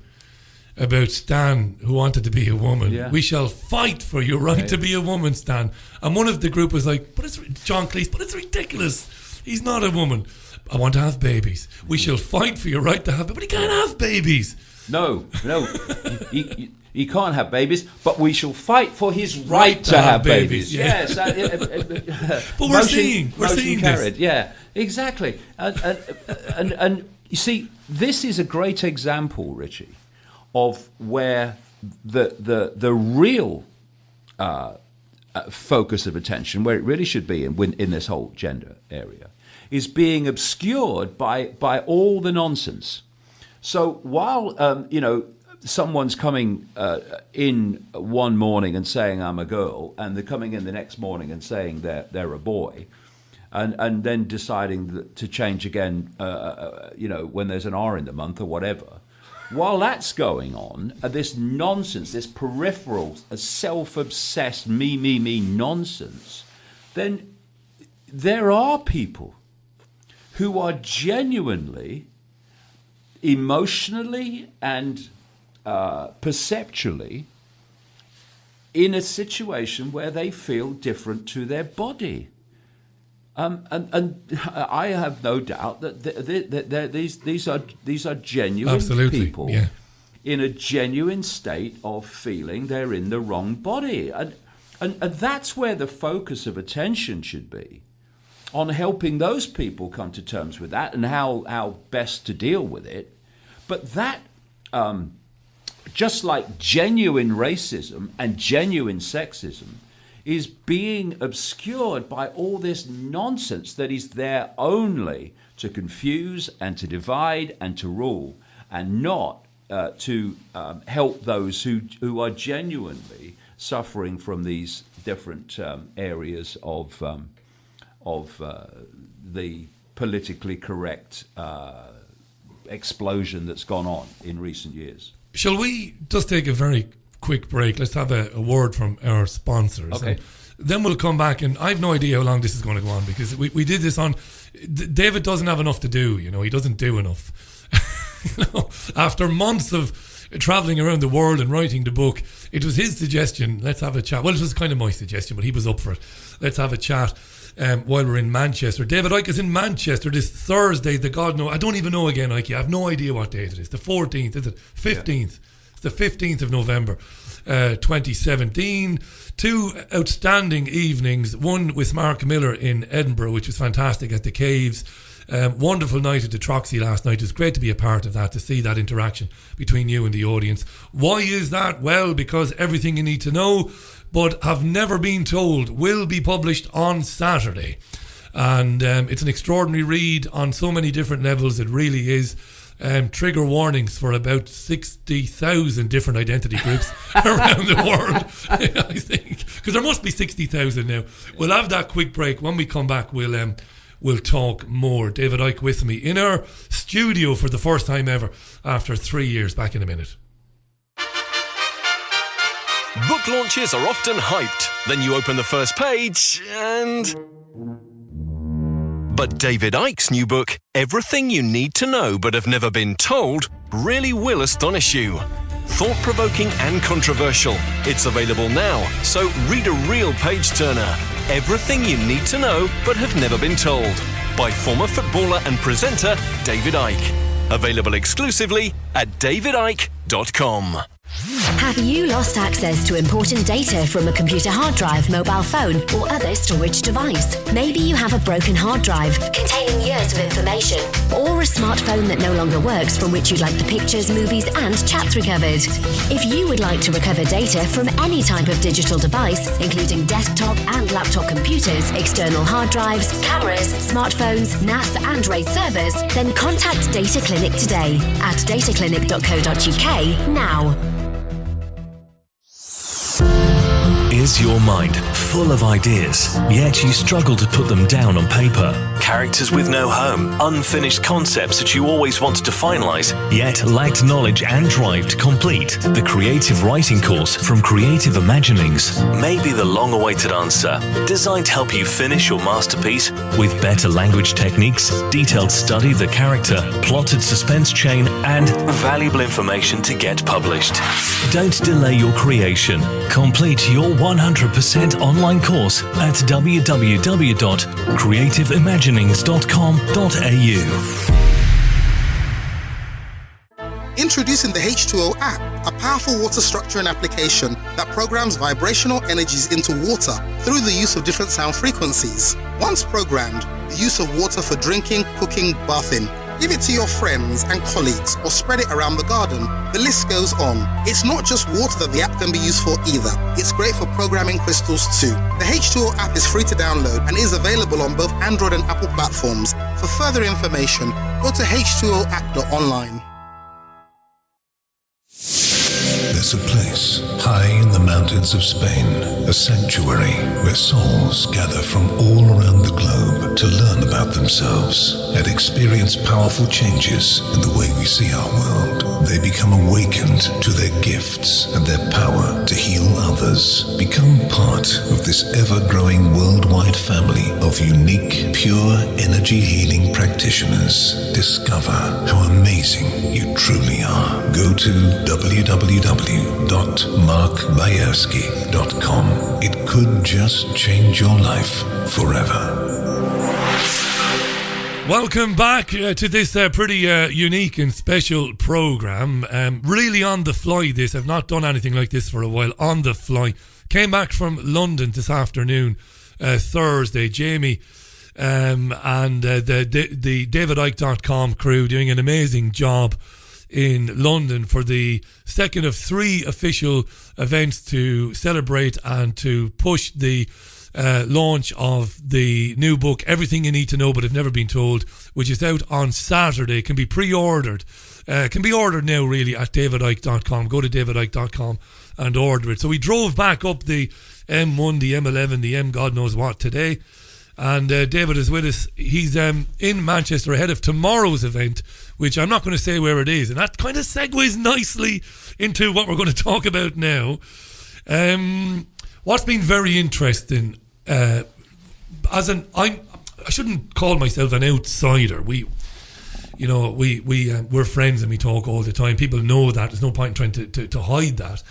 about Stan, who wanted to be a woman. Yeah. We shall fight for your right to be a woman, Stan. And one of the group was like, John Cleese, but it's ridiculous. He's not a woman. I want to have babies. We shall fight for your right to have babies. But he can't have babies. No. He can't have babies, but we shall fight for his right to have babies. Yes. But we're seeing carried. This. Yeah, exactly. And you see, this is a great example, Richie, of where the real focus of attention, where it really should be in this whole gender area, is being obscured by all the nonsense. So while someone's coming in one morning and saying I'm a girl, and they're coming in the next morning and saying they're a boy, and then deciding to change again, when there's an R in the month or whatever. While that's going on, this nonsense, this peripheral, self-obsessed me nonsense, then there are people who are genuinely, emotionally and perceptually in a situation where they feel different to their body. And I have no doubt that these are genuine people in a genuine state of feeling they're in the wrong body. And that's where the focus of attention should be, on helping those people come to terms with that and how best to deal with it. But that, just like genuine racism and genuine sexism, is being obscured by all this nonsense that is there only to confuse and to divide and to rule, and not to help those who are genuinely suffering from these different areas of the politically correct explosion that's gone on in recent years. Shall we just take a very quick break? Let's have a word from our sponsors. Okay. Then we'll come back, and I have no idea how long this is going to go on, because we did this on... David doesn't have enough to do, he doesn't do enough. After months of travelling around the world and writing the book, it was his suggestion, let's have a chat. Well, it was kind of my suggestion, but he was up for it. Let's have a chat while we're in Manchester. David Icke is in Manchester this Thursday, I don't even know again, Icke. I have no idea what date it is. The 14th, is it? 15th. Yeah. It's the 15th of November, 2017. 2 outstanding evenings. One with Mark Miller in Edinburgh, which was fantastic, at the Caves. Wonderful night at the Troxy last night. It was great to be a part of that, to see that interaction between you and the audience. Why is that? Well, because everything you need to know but have never been told will be published on Saturday. And it's an extraordinary read on so many different levels. It really is. trigger warnings for about 60,000 different identity groups around the world, I think, because there must be 60,000 now. We'll have that quick break. When we come back, we'll talk more. David Icke with me in our studio for the first time ever after 3 years. Back in a minute. Book launches are often hyped. Then you open the first page and... But David Icke's new book, Everything You Need to Know But Have Never Been Told, really will astonish you. Thought-provoking and controversial. It's available now, so read a real page-turner. Everything You Need to Know But Have Never Been Told, by former footballer and presenter David Icke. Available exclusively at davidicke.com. Have you lost access to important data from a computer hard drive, mobile phone, or other storage device? Maybe you have a broken hard drive containing years of information, or a smartphone that no longer works from which you'd like the pictures, movies, and chats recovered. If you would like to recover data from any type of digital device, including desktop and laptop computers, external hard drives, cameras, smartphones, NAS, and RAID servers, then contact Data Clinic today at dataclinic.co.uk now. Is your mind full of ideas, yet you struggle to put them down on paper? Characters with no home, unfinished concepts that you always wanted to finalise, yet lacked knowledge and drive to complete? The Creative Writing course from Creative Imaginings may be the long-awaited answer, designed to help you finish your masterpiece with better language techniques, detailed study of the character, plotted suspense chain, and valuable information to get published. Don't delay your creation. Complete your 100% online course at www.creativeimaginings.com.au. Introducing the H2O app, a powerful water structuring application that programs vibrational energies into water through the use of different sound frequencies. Once programmed, the use of water for drinking, cooking, bathing. Give it to your friends and colleagues or spread it around the garden. The list goes on. It's not just water that the app can be used for either. It's great for programming crystals too. The H2O app is free to download and is available on both Android and Apple platforms. For further information, go to h2oapp.online. There's a place high in the mountains of Spain, a sanctuary where souls gather from all around the globe to learn about themselves and experience powerful changes in the way we see our world. They become awakened to their gifts and their power to heal others. Become part of this ever-growing worldwide family of unique, pure energy healing practitioners. Discover how amazing you truly are. Go to www.markbayerski.com. It could just change your life forever. Welcome back to this pretty unique and special programme. Really on the fly this. I've not done anything like this for a while. On the fly. Came back from London this afternoon, Thursday. Jamie and the davidicke.com crew doing an amazing job in London for the second of 3 official events to celebrate and to push the launch of the new book, Everything You Need to Know But Have Never Been Told, which is out on Saturday. Can be pre-ordered. Can be ordered now really at davidicke.com. Go to davidicke.com and order it. So we drove back up the M1, the M11, the M God knows what today. And David is with us. He's in Manchester ahead of tomorrow's event, which I'm not going to say where it is. And that kind of segues nicely into what we're going to talk about now. What's been very interesting, I shouldn't call myself an outsider. We're friends and we talk all the time. People know that. There's no point in trying to hide that.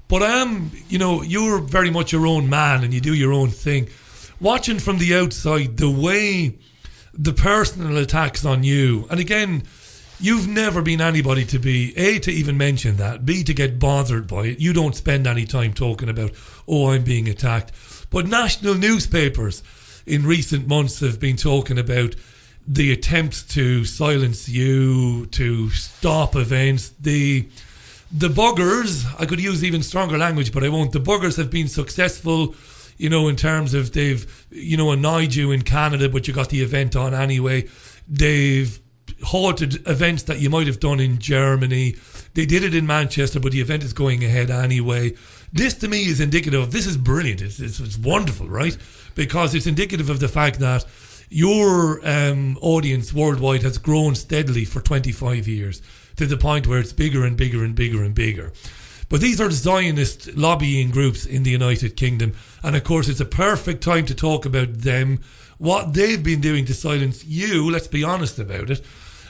But I am, you're very much your own man and you do your own thing. Watching from the outside, the way the personal attacks on you, and again, you've never been anybody to be, A, to even mention that, B, to get bothered by it. You don't spend any time talking about, I'm being attacked. But national newspapers in recent months have been talking about the attempts to silence you, to stop events. The buggers, I could use even stronger language, but I won't. The buggers have been successful, in terms of they've, annoyed you in Canada, but you got the event on anyway. They've halted events that you might have done in Germany. They did it in Manchester, but the event is going ahead anyway. This to me is indicative of, this is brilliant, it's wonderful, right? Because it's indicative of the fact that your audience worldwide has grown steadily for 25 years to the point where it's bigger and bigger and bigger and bigger. But these are Zionist lobbying groups in the United Kingdom. And of course, it's a perfect time to talk about them, what they've been doing to silence you, let's be honest about it.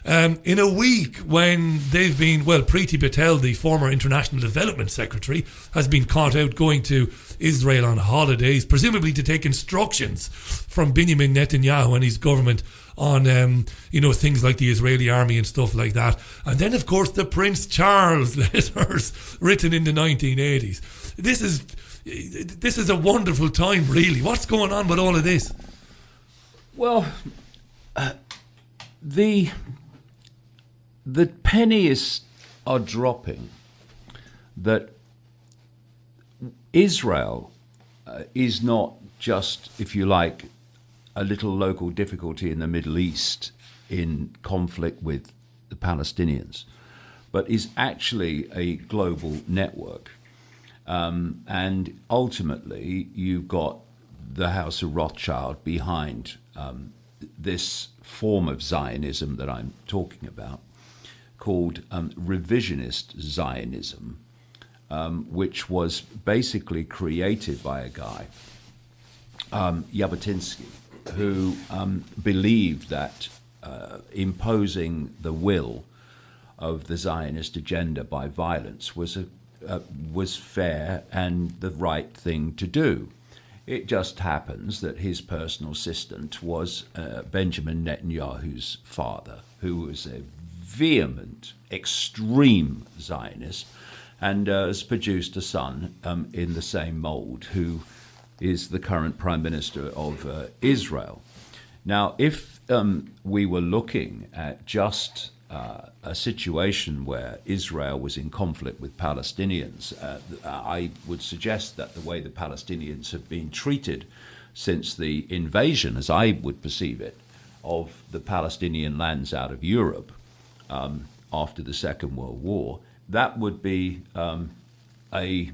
In a week when they've been, well, Priti Patel, the former International Development Secretary, has been caught out going to Israel on holidays, presumably to take instructions from Benjamin Netanyahu and his government on, things like the Israeli army and stuff like that. And then, of course, the Prince Charles letters written in the 1980s. This is a wonderful time, really. What's going on with all of this? Well, the pennies are dropping that Israel is not just, if you like, a little local difficulty in the Middle East in conflict with the Palestinians, but is actually a global network. And ultimately, you've got the House of Rothschild behind this form of Zionism that I'm talking about, called revisionist Zionism, which was basically created by a guy, Jabotinsky, who believed that imposing the will of the Zionist agenda by violence was fair and the right thing to do. It just happens that his personal assistant was Benjamin Netanyahu's father, who was a vehement, extreme Zionist, and has produced a son in the same mold, who is the current Prime Minister of Israel. Now, if we were looking at just a situation where Israel was in conflict with Palestinians, I would suggest that the way the Palestinians have been treated since the invasion, as I would perceive it, of the Palestinian lands out of Europe after the Second World War, that would be a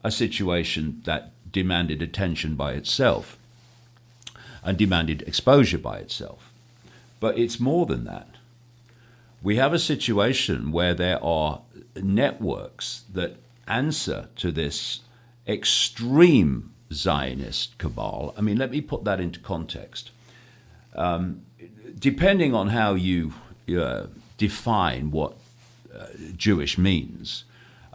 situation that demanded attention by itself and demanded exposure by itself. But it's more than that. We have a situation where there are networks that answer to this extreme Zionist cabal. I mean, let me put that into context. Depending on how you define what Jewish means,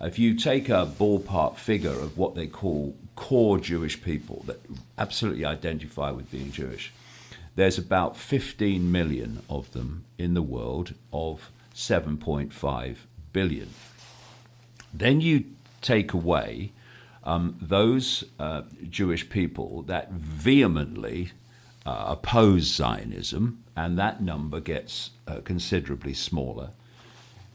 if you take a ballpark figure of what they call core Jewish people that absolutely identify with being Jewish, there's about 15 million of them in the world of 7.5 billion. Then you take away those Jewish people that vehemently oppose Zionism, and that number gets considerably smaller.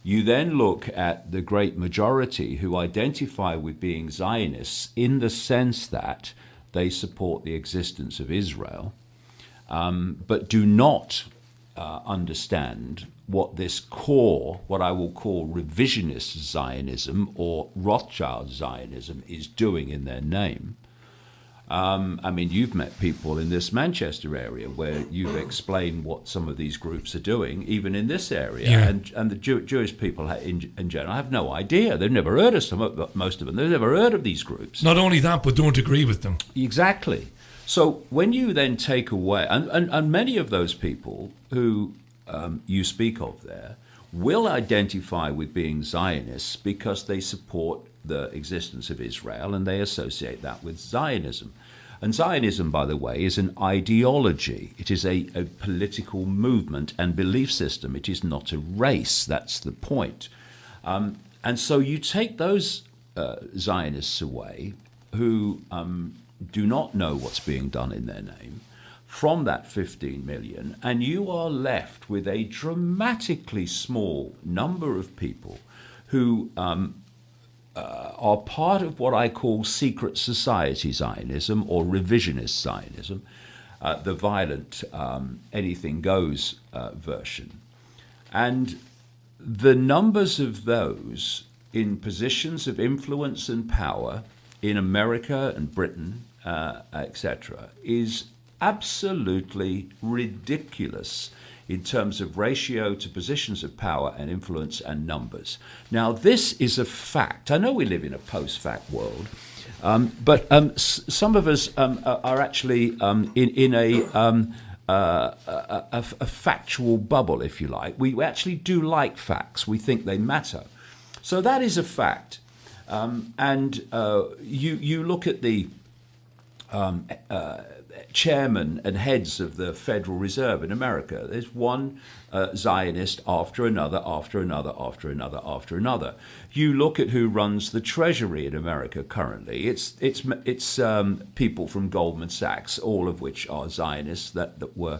You then look at the great majority who identify with being Zionists in the sense that they support the existence of Israel, but do not understand what this core, what I will call revisionist Zionism or Rothschild Zionism, is doing in their name. I mean, you've met people in this Manchester area where you've explained what some of these groups are doing, even in this area. Yeah. And the Jewish people in general have no idea. They've never heard of most of them. They've never heard of these groups. Not only that, but don't agree with them. Exactly. So when you then take away, and many of those people who you speak of there will identify with being Zionists because they support the existence of Israel and they associate that with Zionism. And Zionism, by the way, is an ideology. It is a political movement and belief system. It is not a race. That's the point. And so you take those Zionists away who do not know what's being done in their name from that 15 million, and you are left with a dramatically small number of people who are part of what I call secret society Zionism or revisionist Zionism, the violent anything goes version. And the numbers of those in positions of influence and power in America and Britain, etc., is absolutely ridiculous in terms of ratio to positions of power and influence and numbers. Now, this is a fact. I know we live in a post-fact world, but some of us are actually in a factual bubble, if you like. We actually do like facts. We think they matter. So that is a fact. And you look at the chairman and heads of the Federal Reserve in America. There's one Zionist after another, after another, after another, after another. You look at who runs the Treasury in America currently. It's people from Goldman Sachs, all of which are Zionists that were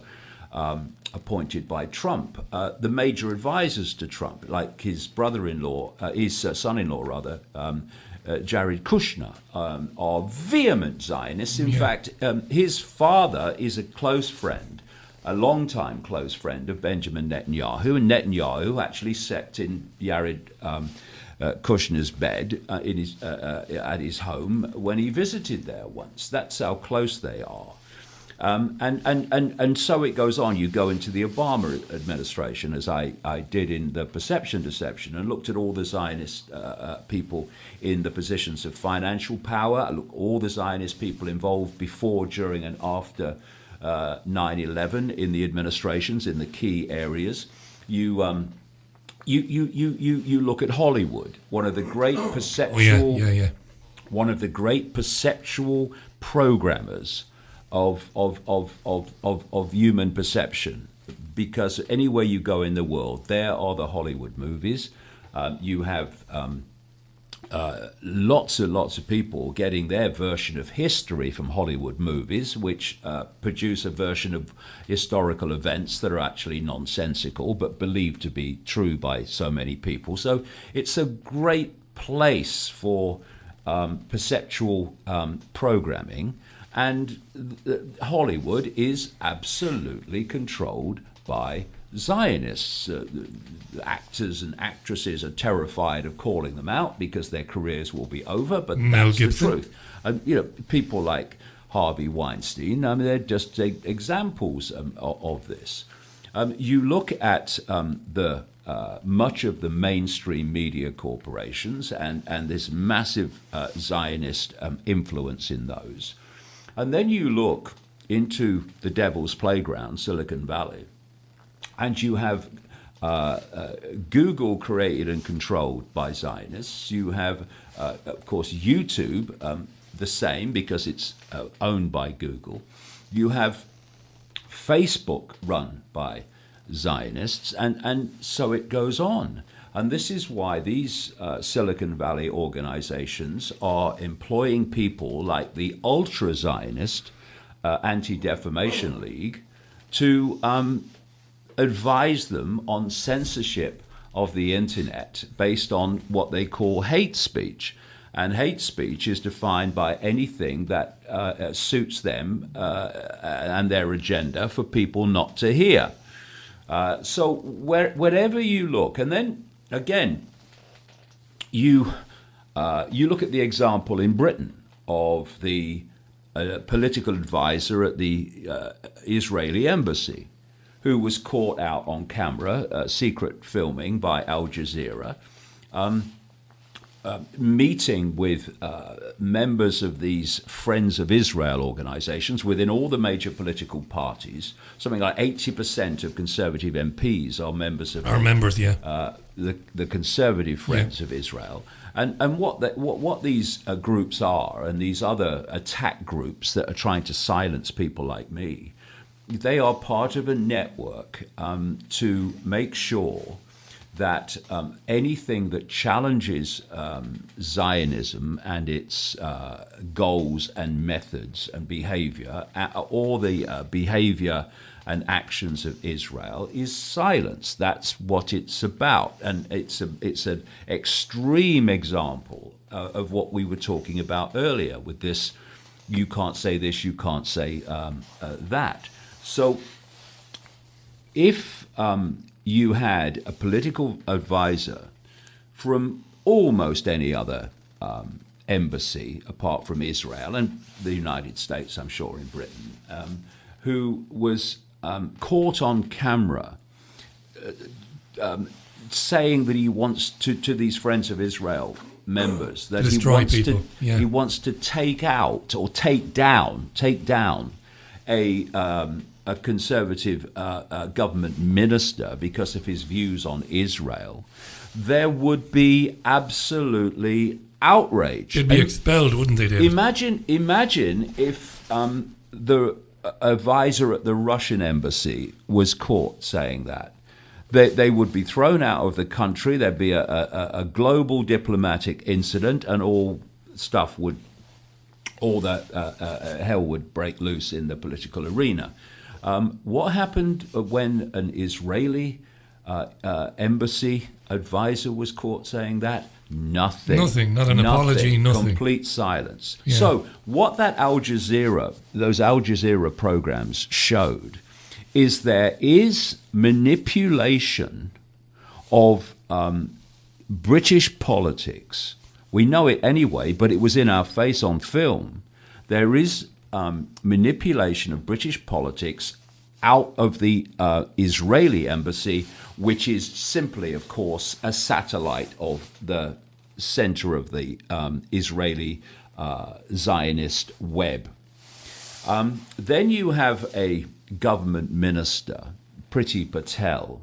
appointed by Trump. The major advisors to Trump, like his brother-in-law, his son-in-law rather, Jared Kushner, are vehement Zionists. In fact, his father is a close friend, a long-time close friend of Benjamin Netanyahu, and Netanyahu actually slept in Jared Kushner's bed at his home when he visited there once. That's how close they are. And so it goes on. You go into the Obama administration, as I did in the Perception Deception, and looked at all the Zionist people in the positions of financial power. I looked at all the Zionist people involved before, during, and after 9/11 in the administrations in the key areas. You look at Hollywood, one of the great perceptual, one of the great perceptual programmers of human perception, because anywhere you go in the world, there are the Hollywood movies. You have lots and lots of people getting their version of history from Hollywood movies, which produce a version of historical events that are actually nonsensical but believed to be true by so many people. So it's a great place for perceptual programming. And Hollywood is absolutely controlled by Zionists. Actors and actresses are terrified of calling them out because their careers will be over, but that's the truth. And people like Harvey Weinstein, they're just examples of this. You look at the much of the mainstream media corporations and this massive Zionist influence in those. And then you look into the devil's playground, Silicon Valley, and you have Google created and controlled by Zionists. You have, of course, YouTube, the same, because it's owned by Google. You have Facebook run by Zionists, and so it goes on. And this is why these Silicon Valley organizations are employing people like the ultra-Zionist Anti-Defamation League to advise them on censorship of the internet based on what they call hate speech. And hate speech is defined by anything that suits them and their agenda for people not to hear. So wherever you look, and then again, you look at the example in Britain of the political advisor at the Israeli embassy, who was caught out on camera, secret filming by Al Jazeera, meeting with members of these Friends of Israel organizations within all the major political parties. Something like 80% of Conservative MPs are members of the Conservative Friends of Israel. And what these groups are, and these other attack groups that are trying to silence people like me, they are part of a network to make sure that anything that challenges Zionism and its goals and methods and behavior, or the behavior and actions of Israel, is silenced. That's what it's about. And it's an extreme example of what we were talking about earlier with this, you can't say this, you can't say that. So if you had a political advisor from almost any other embassy apart from Israel and the United States, I'm sure, in Britain, who was caught on camera saying that he wants to these Friends of Israel members that he wants to take out or take down a conservative government minister because of his views on Israel, there would be absolutely outrage. They'd be expelled, wouldn't they, David? Imagine if the advisor at the Russian embassy was caught saying that. They would be thrown out of the country. There'd be a global diplomatic incident, and all the hell would break loose in the political arena. What happened when an Israeli embassy advisor was caught saying that? Nothing. Nothing. Not an apology. Nothing. Complete silence. Yeah. So what those Al Jazeera programs showed is there is manipulation of British politics. We know it anyway, but it was in our face on film. There is manipulation of British politics out of the Israeli embassy, which is simply, of course, a satellite of the center of the Israeli Zionist web. Then you have a government minister, Priti Patel,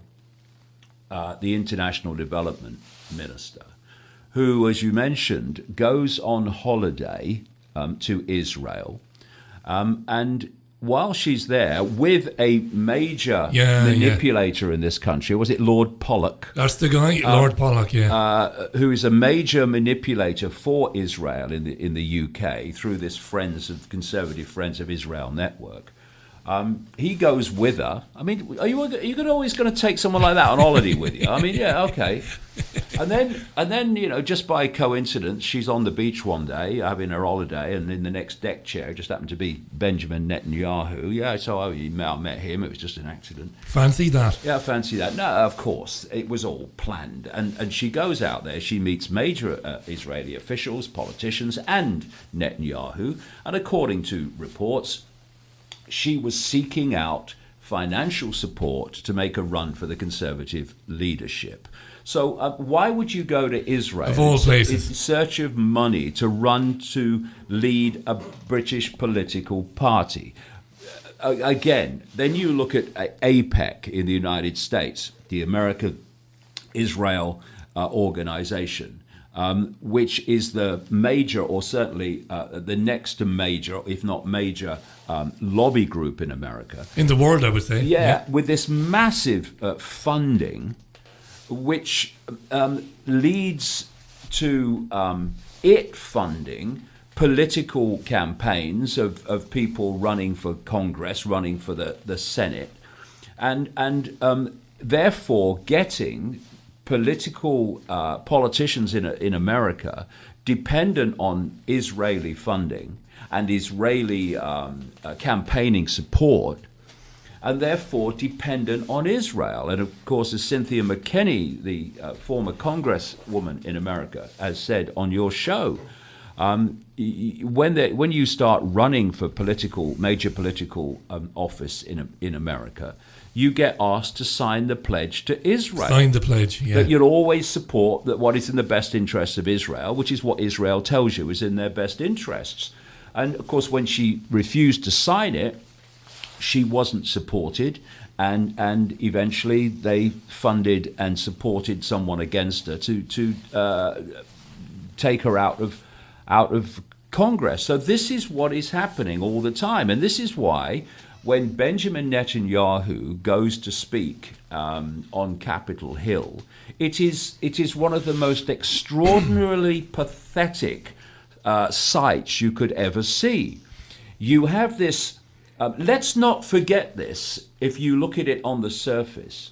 the international development minister, who, as you mentioned, goes on holiday to Israel. And while she's there with a major manipulator in this country, was it Lord Pollock? That's the guy, Lord Pollock, who is a major manipulator for Israel in the UK through this Conservative Friends of Israel network. He goes with her. I mean, are you always going to take someone like that on holiday with you? I mean, yeah, okay. And then, just by coincidence, she's on the beach one day having her holiday, and in the next deck chair just happened to be Benjamin Netanyahu. Yeah, so I met him. It was just an accident. Fancy that? Yeah, fancy that. No, of course, it was all planned. And she goes out there. She meets major Israeli officials, politicians, and Netanyahu. And according to reports, she was seeking out financial support to make a run for the conservative leadership. So why would you go to Israel of all places in search of money to run to lead a British political party? Again, then you look at AIPAC in the United States, the America-Israel organization, which is the major, or certainly the next to major, if not major, lobby group in America. In the world, I would say. Yeah. With this massive funding, which leads to it funding political campaigns of people running for Congress, running for the Senate, and therefore getting politicians in America dependent on Israeli funding and Israeli campaigning support, and therefore dependent on Israel. And of course, as Cynthia McKinney, the former congresswoman in America, has said on your show, when you start running for major political office in America, you get asked to sign the pledge to Israel. Sign the pledge, yeah. That you'll always support what is in the best interests of Israel, which is what Israel tells you is in their best interests. And of course, when she refused to sign it, she wasn't supported, and eventually they funded and supported someone against her to take her out of Congress. So this is what is happening all the time, and this is why when Benjamin Netanyahu goes to speak on Capitol Hill, it is one of the most extraordinarily pathetic sights you could ever see. You have this. Let's not forget this. If you look at it on the surface,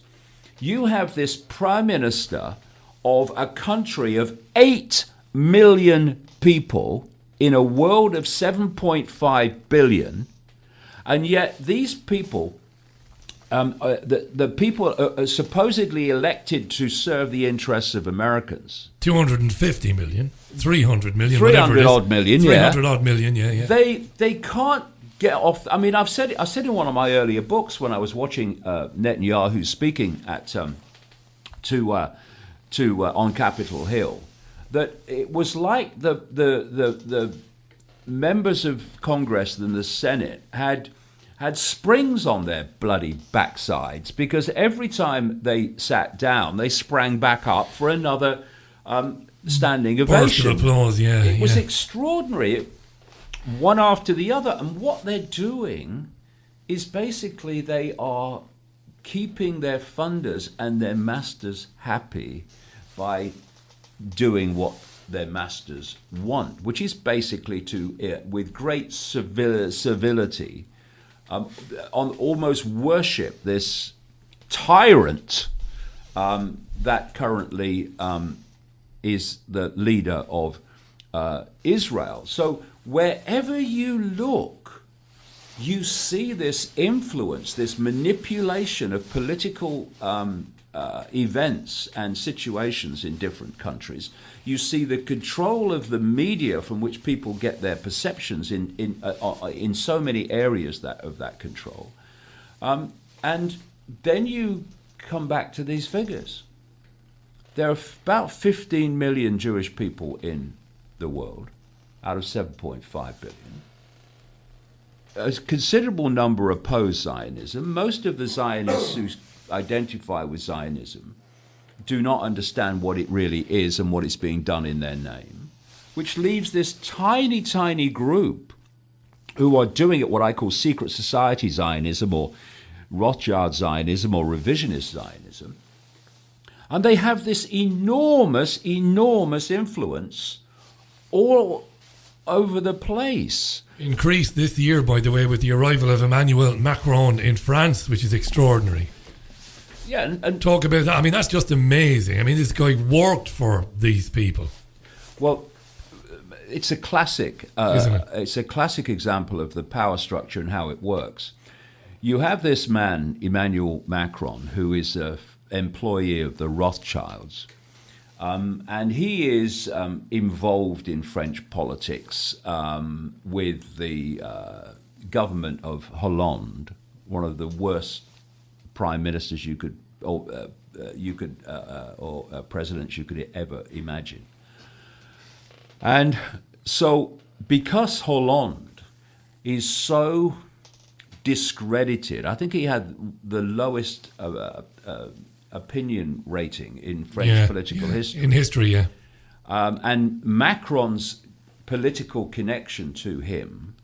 you have this prime minister of a country of 8 million people in a world of 7.5 billion, and yet these people The people are supposedly elected to serve the interests of Americans. 250 million, 300 million, 300 odd million, 300 odd million, yeah. They can't get off. I mean, I said in one of my earlier books when I was watching Netanyahu speaking at on Capitol Hill, that it was like the members of Congress and the Senate had springs on their bloody backsides, because every time they sat down, they sprang back up for another standing ovation. Burst of applause, yeah. It was extraordinary, one after the other. And what they're doing is basically they are keeping their funders and their masters happy by doing what their masters want, which is basically to, with great civility, on almost worship this tyrant that currently is the leader of Israel. So wherever you look, you see this influence, this manipulation of political events and situations in different countries. You see the control of the media from which people get their perceptions in so many areas of that control. And then you come back to these figures. There are about 15 million Jewish people in the world out of 7.5 billion. A considerable number oppose Zionism. Most of the Zionists who identify with Zionism do not understand what it really is and what is being done in their name, which leaves this tiny, tiny group who are doing it what I call secret society Zionism, or Rothschild Zionism, or revisionist Zionism. And they have this enormous, enormous influence all over the place. Increased this year, by the way, with the arrival of Emmanuel Macron in France, which is extraordinary. Yeah, and talk about that. I mean, that's just amazing. I mean, this guy worked for these people. Well, it's a classic, isn't it? It's a classic example of the power structure and how it works. You have this man, Emmanuel Macron, who is an employee of the Rothschilds, and he is involved in French politics with the government of Hollande, one of the worst prime ministers or presidents you could ever imagine. And so, because Hollande is so discredited, I think he had the lowest opinion rating in French political history. In history, yeah. And Macron's political connection to him,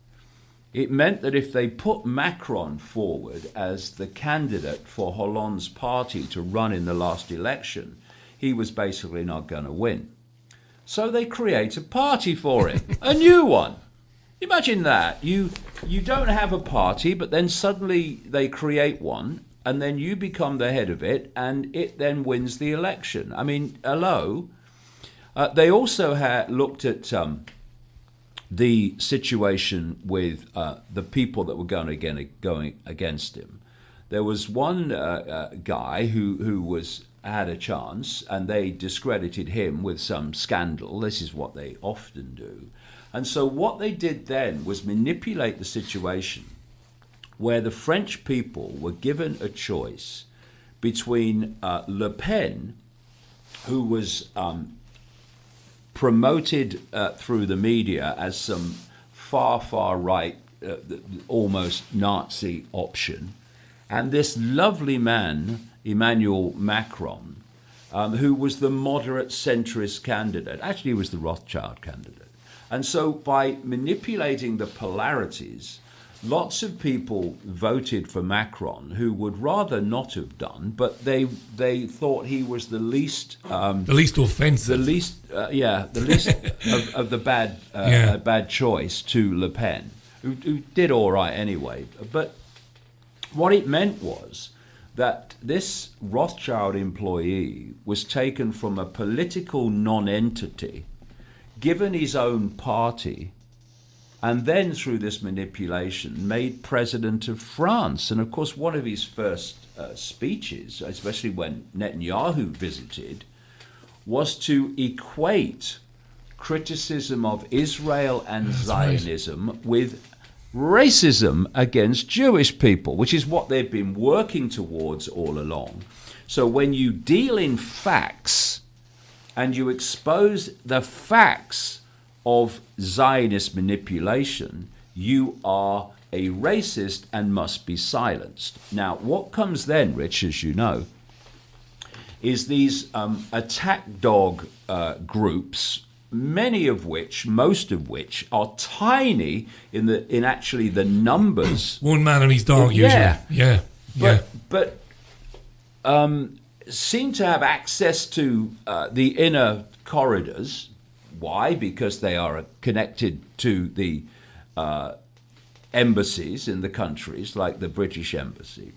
it meant that if they put Macron forward as the candidate for Hollande's party to run in the last election, he was basically not going to win. So they create a party for him, a new one. Imagine that. You don't have a party, but then suddenly they create one, and then you become the head of it, and it then wins the election. I mean, hello. They also looked at the situation with the people that were going against him. There was one guy who had a chance, and they discredited him with some scandal. This is what they often do. And so what they did then was manipulate the situation where the French people were given a choice between Le Pen, who was promoted through the media as some far right, almost Nazi option, and this lovely man, Emmanuel Macron, who was the moderate centrist candidate. Actually, he was the Rothschild candidate. And so by manipulating the polarities, lots of people voted for Macron who would rather not have done, but they thought he was the least offensive, the least of the bad choice to Le Pen, who did all right anyway. But what it meant was that this Rothschild employee was taken from a political non-entity, given his own party, and then through this manipulation made president of France. And of course, one of his first speeches, especially when Netanyahu visited, was to equate criticism of Israel and Zionism with racism against Jewish people, which is what they've been working towards all along. So when you deal in facts and you expose the facts of Zionist manipulation, you are a racist and must be silenced. Now, what comes then, Rich, as you know, is these attack dog groups, most of which are tiny in actually the numbers. One man and his dog, usually. Yeah. But seem to have access to the inner corridors. Why? Because they are connected to the embassies in the countries, like the British embassy.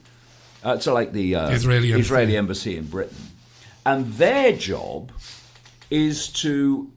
So like the Israeli embassy in Britain. And their job is to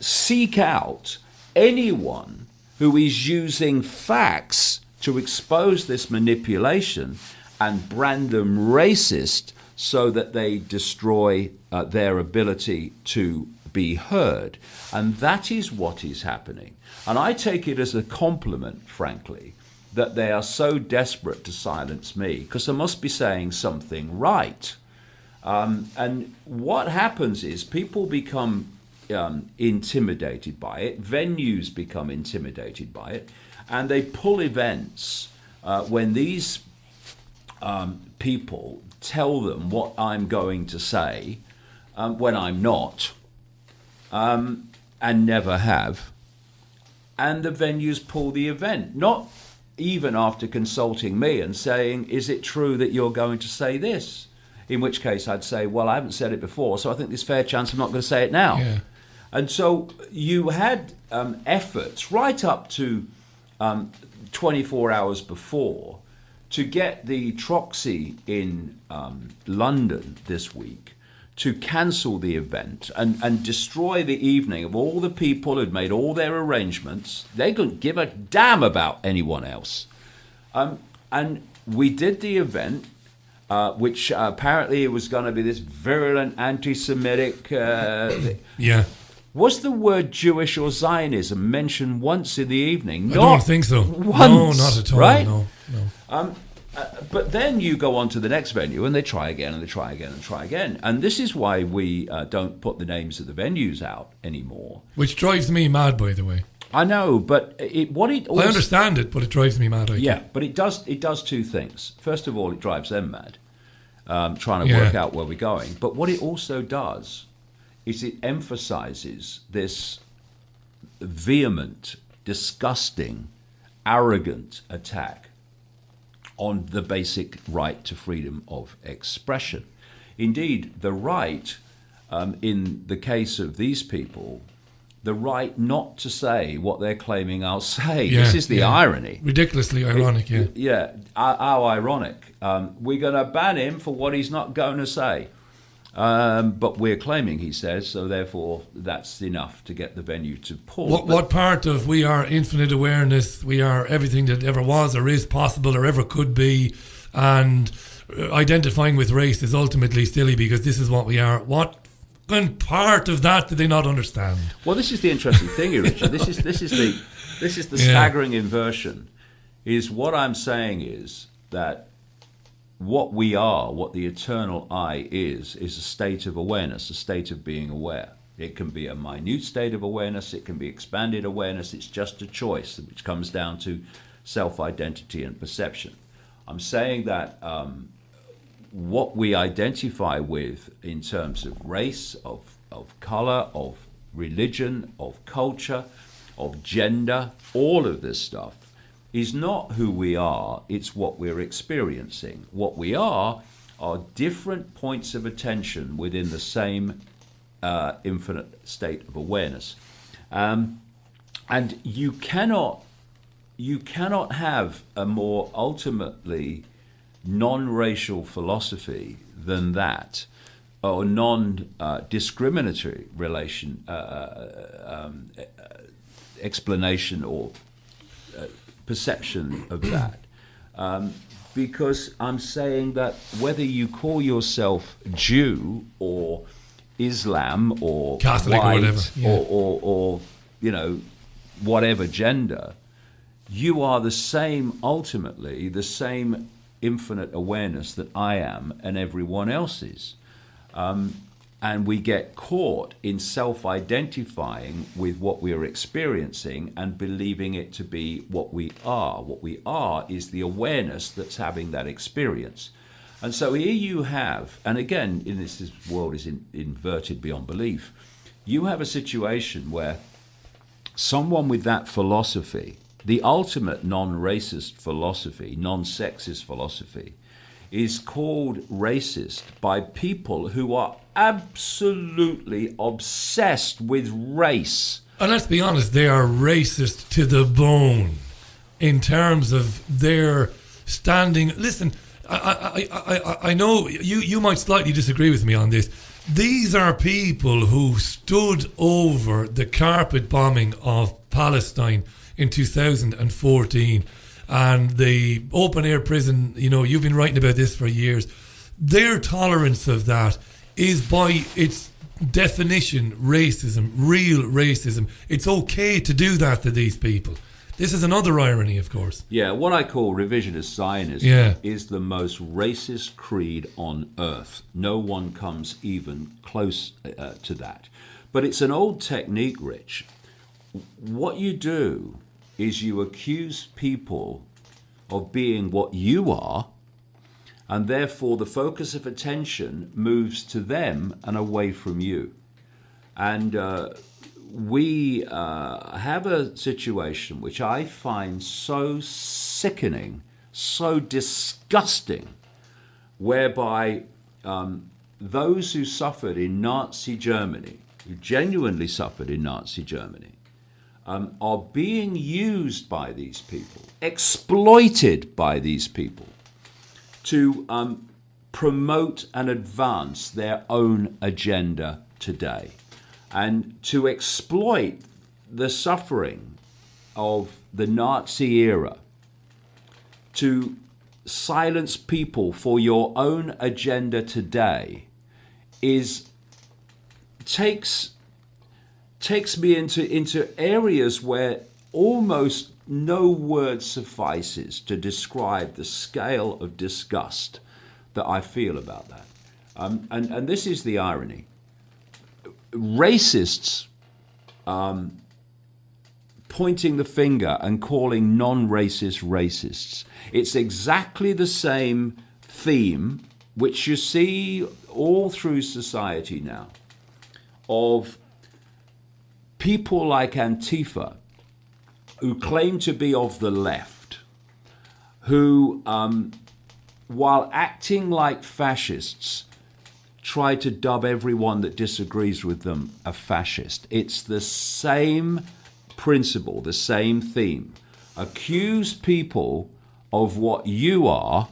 seek out anyone who is using facts to expose this manipulation and brand them racist so that they destroy their ability to be heard. And that is what is happening. And I take it as a compliment, frankly, that they are so desperate to silence me, because they must be saying something right. And what happens is people become intimidated by it, venues become intimidated by it, and they pull events when these people tell them what I'm going to say when I'm not, and never have, and the venues pull the event, not even after consulting me and saying, is it true that you're going to say this? In which case I'd say, well, I haven't said it before, so I think there's fair chance I'm not going to say it now. Yeah. And so you had efforts right up to 24 hours before to get the Troxy in London this week to cancel the event and destroy the evening of all the people who'd made all their arrangements. They couldn't give a damn about anyone else. And we did the event, which apparently it was going to be this virulent anti-Semitic... yeah. Was the word Jewish or Zionism mentioned once in the evening? I don't think so. Once, no, not at all. Right? No. But then you go on to the next venue and they try again and they try again and try again. And this is why we don't put the names of the venues out anymore. Which drives me mad, by the way. I know, but I understand it, but it drives me mad. Yeah, but it does two things. First of all, it drives them mad, trying to work out where we're going. But what it also does is it emphasizes this vehement, disgusting, arrogant attack on the basic right to freedom of expression. Indeed, the right, in the case of these people, the right not to say what they're claiming I'll say. This is the irony. Ridiculously ironic, How ironic. We're going to ban him for what he's not going to say. But we're claiming he says, so therefore that's enough to get the venue to pull. What part of we are infinite awareness, we are everything that ever was or is possible or ever could be, and identifying with race is ultimately silly because this is what we are. What part of that do they not understand? Well, this is the interesting thing here, Richard. This is the staggering inversion. Is what I'm saying is that what we are, what the eternal I is a state of awareness, a state of being aware. It can be a minute state of awareness, it can be expanded awareness, it's just a choice, which comes down to self-identity and perception. I'm saying that what we identify with in terms of race, of color, of religion, of culture, of gender, all of this stuff, is not who we are, it's what we're experiencing. What we are different points of attention within the same infinite state of awareness. And you cannot have a more ultimately non-racial philosophy than that, or non-discriminatory explanation or perception of that. Because I'm saying that whether you call yourself Jew or Islam or Catholic white or whatever, yeah. or you know, whatever gender, you are the same, ultimately, the same infinite awareness that I am and everyone else is. And we get caught in self-identifying with what we are experiencing and believing it to be what we are. What we are is the awareness that's having that experience. And so here you have, and again, in this world is inverted beyond belief, you have a situation where someone with that philosophy, the ultimate non-racist philosophy, non-sexist philosophy, is called racist by people who are absolutely obsessed with race. And let's be honest, they are racist to the bone in terms of their standing. Listen, I know you might slightly disagree with me on this. These are people who stood over the carpet bombing of Palestine in 2014 and the open air prison. You know, you've been writing about this for years. Their tolerance of that is by its definition racism, real racism. It's okay to do that to these people. This is another irony, of course. Yeah, what I call revisionist Zionism is the most racist creed on earth. No one comes even close to that. But it's an old technique, Rich. What you do is you accuse people of being what you are, and therefore the focus of attention moves to them and away from you. And we have a situation which I find so sickening, so disgusting, whereby those who suffered in Nazi Germany, who genuinely suffered in Nazi Germany, are being used by these people, exploited by these people, to promote and advance their own agenda today, and to exploit the suffering of the Nazi era, to silence people for your own agenda today, takes me into areas where almost no word suffices to describe the scale of disgust that I feel about that. And this is the irony. Racists pointing the finger and calling non-racist racists. It's exactly the same theme which you see all through society now, of people like Antifa, who claim to be of the left, who, while acting like fascists, try to dub everyone that disagrees with them a fascist. It's the same principle, the same theme. Accuse people of what you are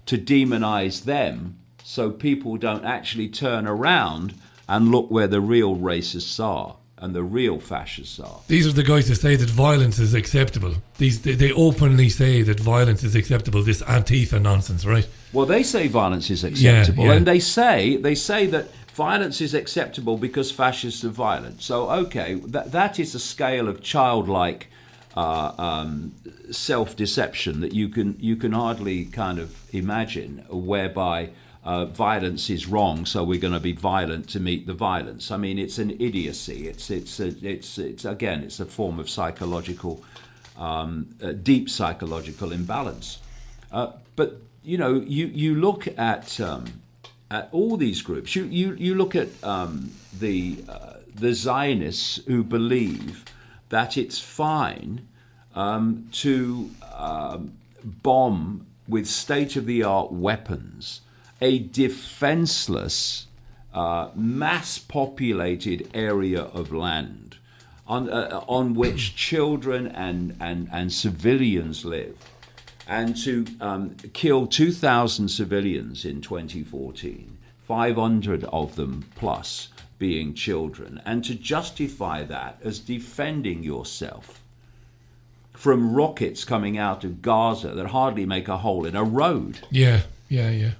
to demonize them, so people don't actually turn around and look where the real racists are and the real fascists are. These are the guys who say that violence is acceptable. They openly say that violence is acceptable, this Antifa nonsense, right? Well, they say violence is acceptable, yeah. and they say that violence is acceptable because fascists are violent. So, okay, that is a scale of childlike self-deception that you can hardly kind of imagine, whereby violence is wrong, so we're going to be violent to meet the violence. I mean, it's an idiocy. It's a form of psychological, deep psychological imbalance. But you know, you look at all these groups. You look at the Zionists who believe that it's fine to bomb with state-of-the-art weapons a defenseless, mass-populated area of land on which children and civilians live, and to kill 2,000 civilians in 2014, 500 of them plus being children, and to justify that as defending yourself from rockets coming out of Gaza that hardly make a hole in a road. Yeah.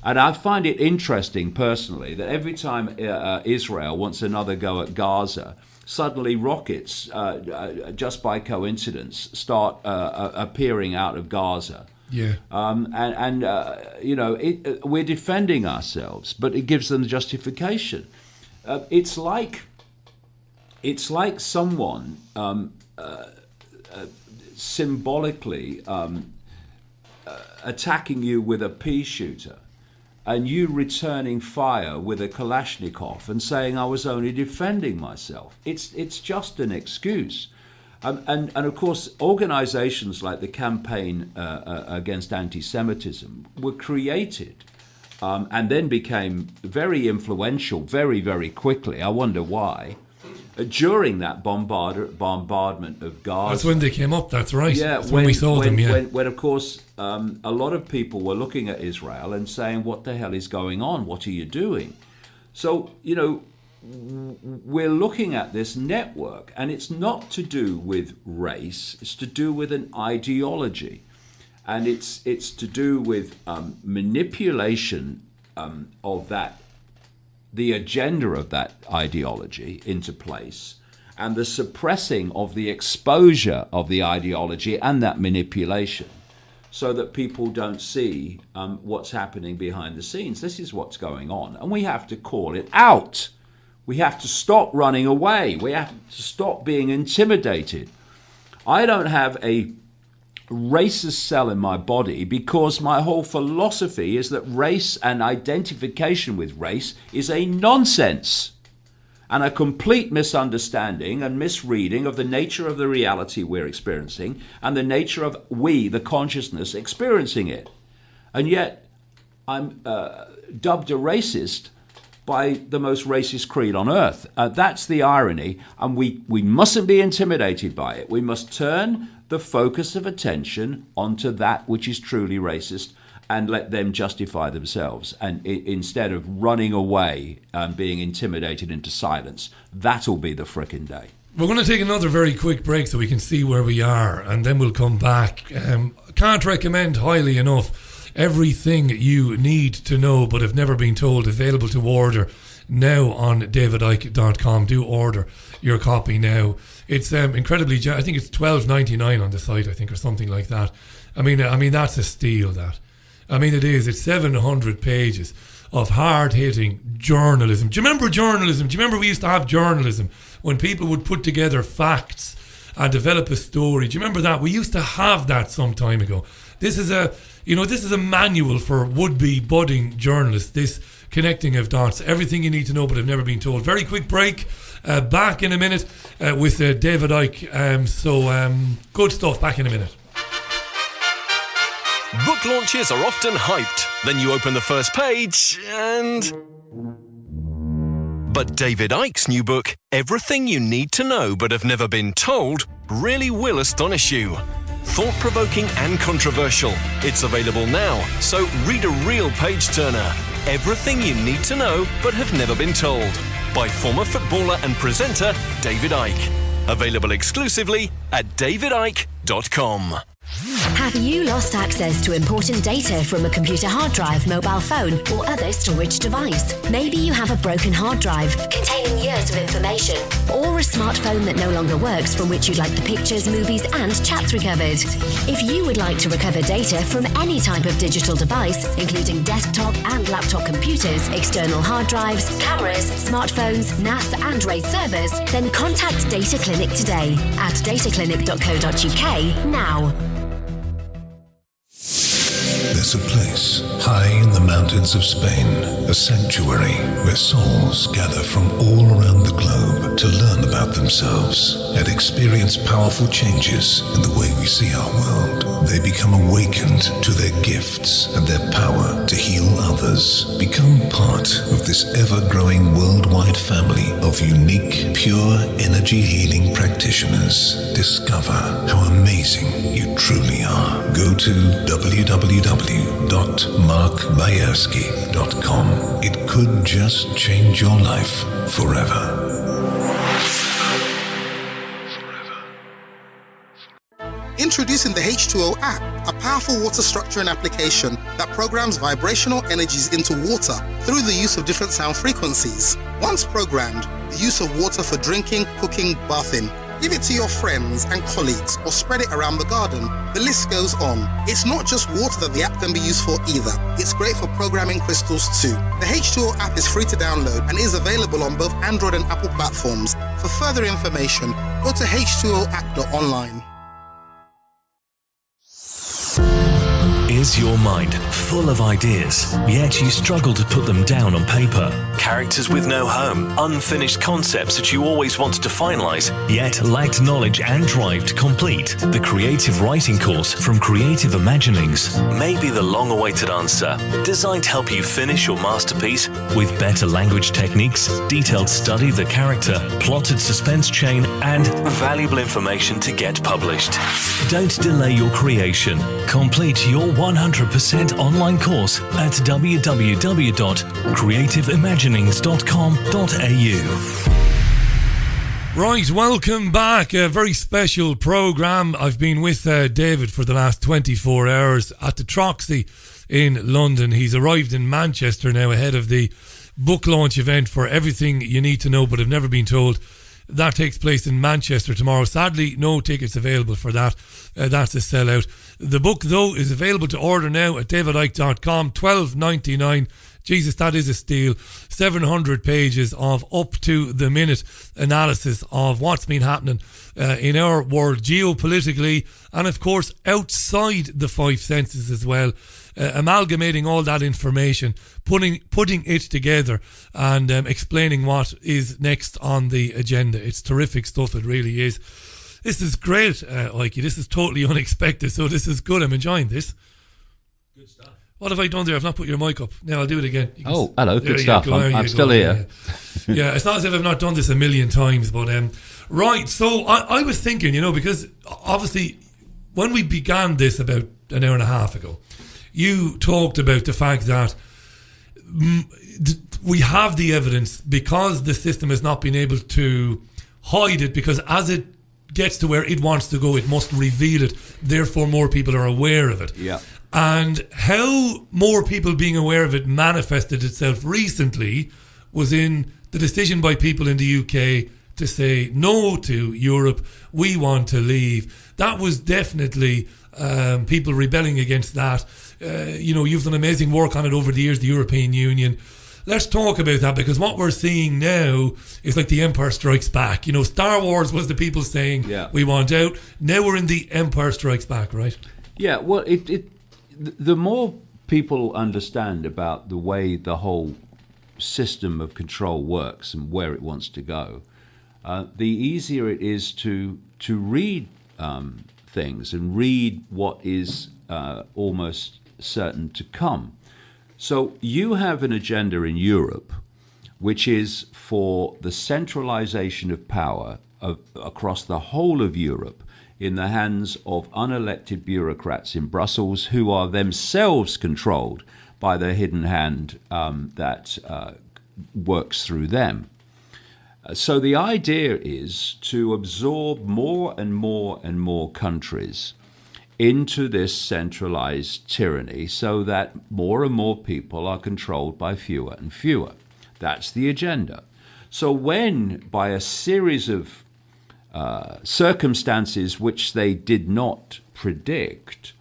And I find it interesting personally that every time Israel wants another go at Gaza, suddenly rockets, just by coincidence, start appearing out of Gaza. Yeah. We're defending ourselves, but it gives them the justification. It's like someone symbolically attacking you with a pea shooter, and you returning fire with a Kalashnikov and saying, I was only defending myself. It's just an excuse. And of course, organizations like the Campaign Against Anti-Semitism were created and then became very influential very, very quickly. I wonder why. During that bombardment of Gaza. That's when they came up, that's right. Yeah, that's when we saw them, yeah. When of course, a lot of people were looking at Israel and saying, what the hell is going on? What are you doing? So, we're looking at this network, and it's not to do with race, it's to do with an ideology. And it's to do with manipulation of that, the agenda of that ideology into place, and the suppressing of the exposure of the ideology and that manipulation, so that people don't see what's happening behind the scenes. This is what's going on, and we have to call it out. We have to stop running away. We have to stop being intimidated. I don't have a racist cell in my body because my whole philosophy is that race and identification with race is a nonsense and a complete misunderstanding and misreading of the nature of the reality we're experiencing and the nature of we, the consciousness, experiencing it. And yet I'm dubbed a racist by the most racist creed on earth. That's the irony, and we mustn't be intimidated by it. We must turn the focus of attention onto that which is truly racist and let them justify themselves, and instead of running away and being intimidated into silence. That'll be the frickin' day. We're going to take another very quick break so we can see where we are, and then we'll come back. Can't recommend highly enough Everything You Need to Know But Have Never Been Told, available to order now on davidicke.com. Do order your copy now. It's incredibly, I think it's $12.99 on the site, I think, or something like that. I mean that's a steal, that. I mean, it is. It's 700 pages of hard-hitting journalism. Do you remember journalism? Do you remember we used to have journalism when people would put together facts and develop a story? Do you remember that? We used to have that some time ago. This is a manual for would-be budding journalists, this connecting of dots, everything you need to know but have never been told. Very quick break, back in a minute with David Icke. Good stuff, back in a minute. Book launches are often hyped. Then you open the first page and... But David Icke's new book, Everything You Need to Know But Have Never Been Told, really will astonish you. Thought-provoking and controversial. It's available now, so read a real page-turner. Everything You Need to Know But Have Never Been Told, by former footballer and presenter David Icke. Available exclusively at davidicke.com. Have you lost access to important data from a computer hard drive, mobile phone, or other storage device? Maybe you have a broken hard drive containing years of information, or a smartphone that no longer works from which you'd like the pictures, movies, and chats recovered. If you would like to recover data from any type of digital device, including desktop and laptop computers, external hard drives, cameras, smartphones, NAS, and RAID servers, then contact Data Clinic today at dataclinic.co.uk now. There's a place high in the mountains of Spain, a sanctuary where souls gather from all around the globe to learn about themselves and experience powerful changes in the way we see our world. they become awakened to their gifts and their power to heal others. Become part of this ever-growing worldwide family of unique, pure energy healing practitioners. Discover how amazing you truly are. Go to www.markbayerski.com. It could just change your life forever. Introducing the H2O app, a powerful water structuring application that programs vibrational energies into water through the use of different sound frequencies. Once programmed, the use of water for drinking, cooking, bathing. Give it to your friends and colleagues or spread it around the garden. The list goes on. It's not just water that the app can be used for either. It's great for programming crystals too. The H2O app is free to download and is available on both Android and Apple platforms. For further information, go to h2oapp.online. Is your mind full of ideas, yet you struggle to put them down on paper? Characters with no home, unfinished concepts that you always wanted to finalize, yet lacked knowledge and drive to complete? The creative writing course from Creative Imaginings may be the long-awaited answer, designed to help you finish your masterpiece with better language techniques, detailed study of the character, plotted suspense chain, and valuable information to get published. Don't delay your creation. Complete your 100% online course at www.creativeimaginings.com.au. Right, welcome back. A very special programme. I've been with David for the last 24 hours at the Troxy in London. He's arrived in Manchester now ahead of the book launch event for Everything You Need to Know But Have Never Been Told. That takes place in Manchester tomorrow. Sadly, no tickets available for that. That's a sellout. The book, though, is available to order now at davidicke.com. $12.99. Jesus, that is a steal. 700 pages of up-to-the-minute analysis of what's been happening in our world geopolitically and, of course, outside the five senses as well. Amalgamating all that information, putting it together and explaining what is next on the agenda. It's terrific stuff, it really is. This is great, Icke. This is totally unexpected, so this is good. I'm enjoying this. Good stuff. What have I done there? I've not put your mic up. Now I'll do it again. Oh, hello, good stuff. I'm still here. Yeah, it's not as if I've not done this a million times, but right, so I was thinking, because obviously when we began this about an hour and a half ago, you talked about the fact that we have the evidence because the system has not been able to hide it, because as it gets to where it wants to go, it must reveal it. Therefore, more people are aware of it. Yeah. And how more people being aware of it manifested itself recently was in the decision by people in the UK to say no to Europe. We want to leave. That was definitely people rebelling against that. You've done amazing work on it over the years, the European Union. Let's talk about that, because what we're seeing now is like the Empire Strikes Back. Star Wars was the people saying, we want out. Now we're in the Empire Strikes Back, right? Yeah, well, the more people understand about the way the whole system of control works and where it wants to go, the easier it is to read things and read what is almost certain to come. So you have an agenda in Europe which is for the centralization of power across the whole of Europe in the hands of unelected bureaucrats in Brussels, who are themselves controlled by the hidden hand that works through them. So the idea is to absorb more and more and more countries into this centralized tyranny so that more and more people are controlled by fewer and fewer. That's the agenda. So when, by a series of circumstances which they did not predict,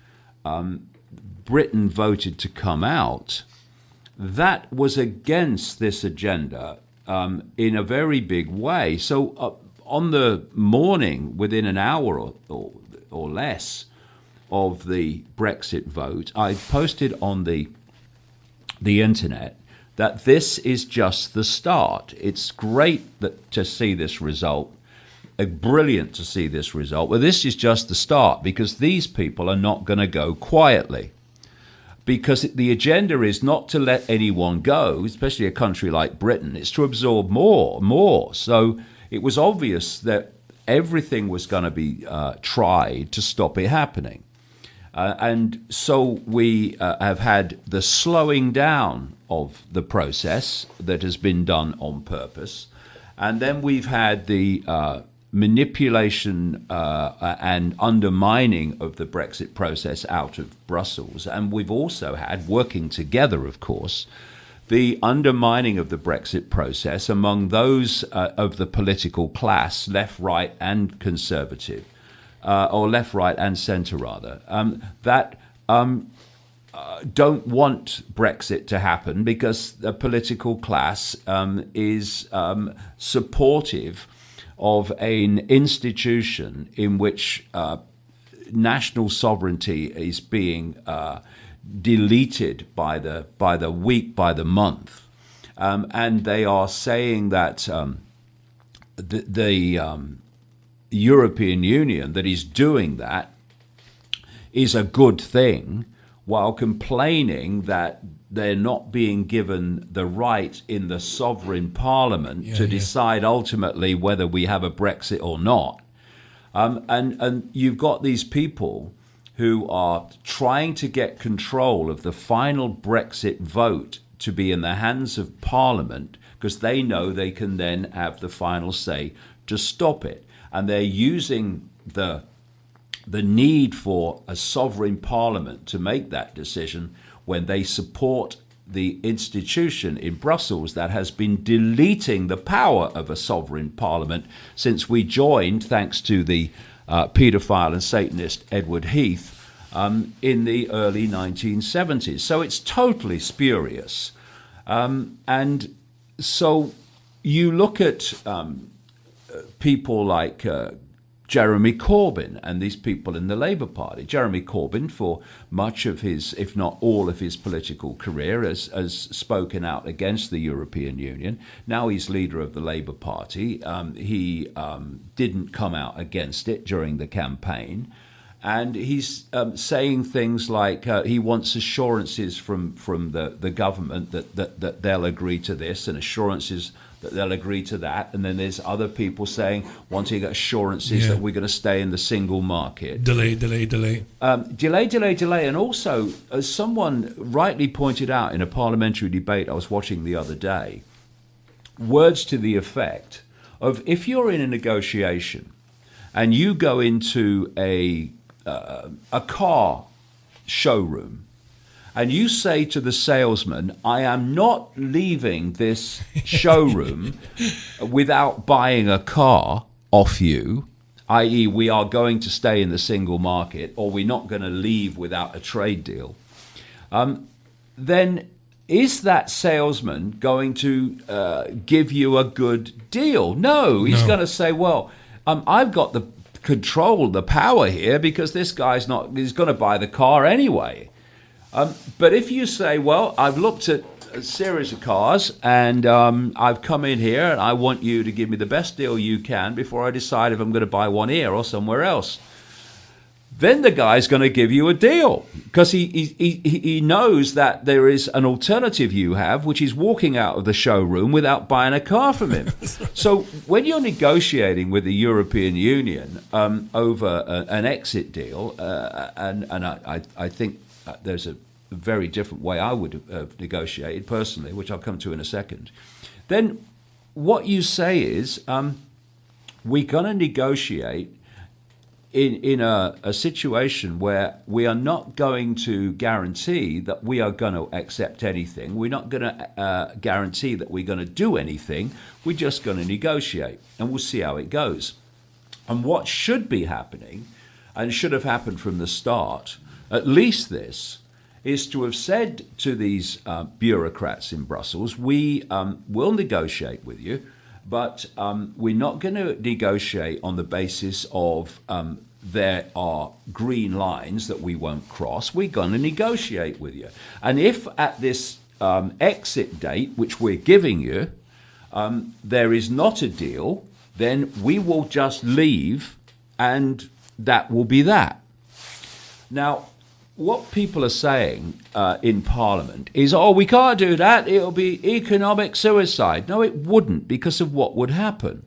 Britain voted to come out, that was against this agenda in a very big way. So on the morning, within an hour or less of the Brexit vote, I posted on the internet that this is just the start. It's great to see this result. brilliant to see this result. Well, this is just the start, because these people are not going to go quietly. Because the agenda is not to let anyone go, especially a country like Britain. It's to absorb more. So it was obvious that everything was going to be tried to stop it happening. And so we have had the slowing down of the process that has been done on purpose. And then we've had the manipulation and undermining of the Brexit process out of Brussels. And we've also had, working together, of course, the undermining of the Brexit process among those of the political class, left, right, and conservative, or left, right, and centre, rather, that don't want Brexit to happen because the political class is supportive of an institution in which national sovereignty is being deleted by the week, by the month, and they are saying that the European Union that is doing that is a good thing, while complaining that they're not being given the right in the sovereign parliament to decide ultimately whether we have a Brexit or not. And you've got these people who are trying to get control of the final Brexit vote to be in the hands of Parliament, because they know they can then have the final say to stop it. And they're using the need for a sovereign parliament to make that decision when they support the institution in Brussels that has been deleting the power of a sovereign parliament since we joined, thanks to the paedophile and Satanist Edward Heath, in the early 1970s. So it's totally spurious. And so you look at people like Jeremy Corbyn and these people in the Labour Party. Jeremy Corbyn, for much of his, if not all of his political career, has spoken out against the European Union. Now he's leader of the Labour Party. He didn't come out against it during the campaign. And he's saying things like he wants assurances from the government that they'll agree to this, and assurances that they'll agree to that. And then there's other people saying, wanting assurances that we're going to stay in the single market. Delay. Delay. And also, as someone rightly pointed out in a parliamentary debate I was watching the other day, words to the effect of, if you're in a negotiation and you go into a car showroom and you say to the salesman, I am not leaving this showroom without buying a car off you, i.e. we are going to stay in the single market, or we're not going to leave without a trade deal, then is that salesman going to give you a good deal? No, he's going to say, well, I've got the control, the power here, because this guy's he's going to buy the car anyway. But if you say, well, I've looked at a series of cars and I've come in here and I want you to give me the best deal you can before I decide if I'm going to buy one here or somewhere else, then the guy's going to give you a deal, because he knows that there is an alternative you have, which is walking out of the showroom without buying a car from him. So when you're negotiating with the European Union over an exit deal, and I think there's a very different way I would have negotiated personally, which I'll come to in a second, then what you say is we're going to negotiate in a situation where we are not going to guarantee that we are going to accept anything. We're not going to guarantee that we're going to do anything. We're just going to negotiate, and we'll see how it goes. And what should be happening, and should have happened from the start, at least this, is to have said to these bureaucrats in Brussels, we will negotiate with you, but we're not going to negotiate on the basis of there are green lines that we won't cross. We're going to negotiate with you. And if at this exit date, which we're giving you, there is not a deal, then we will just leave and that will be that. Now, what people are saying in Parliament is, oh, we can't do that, it'll be economic suicide. No, it wouldn't, because of what would happen.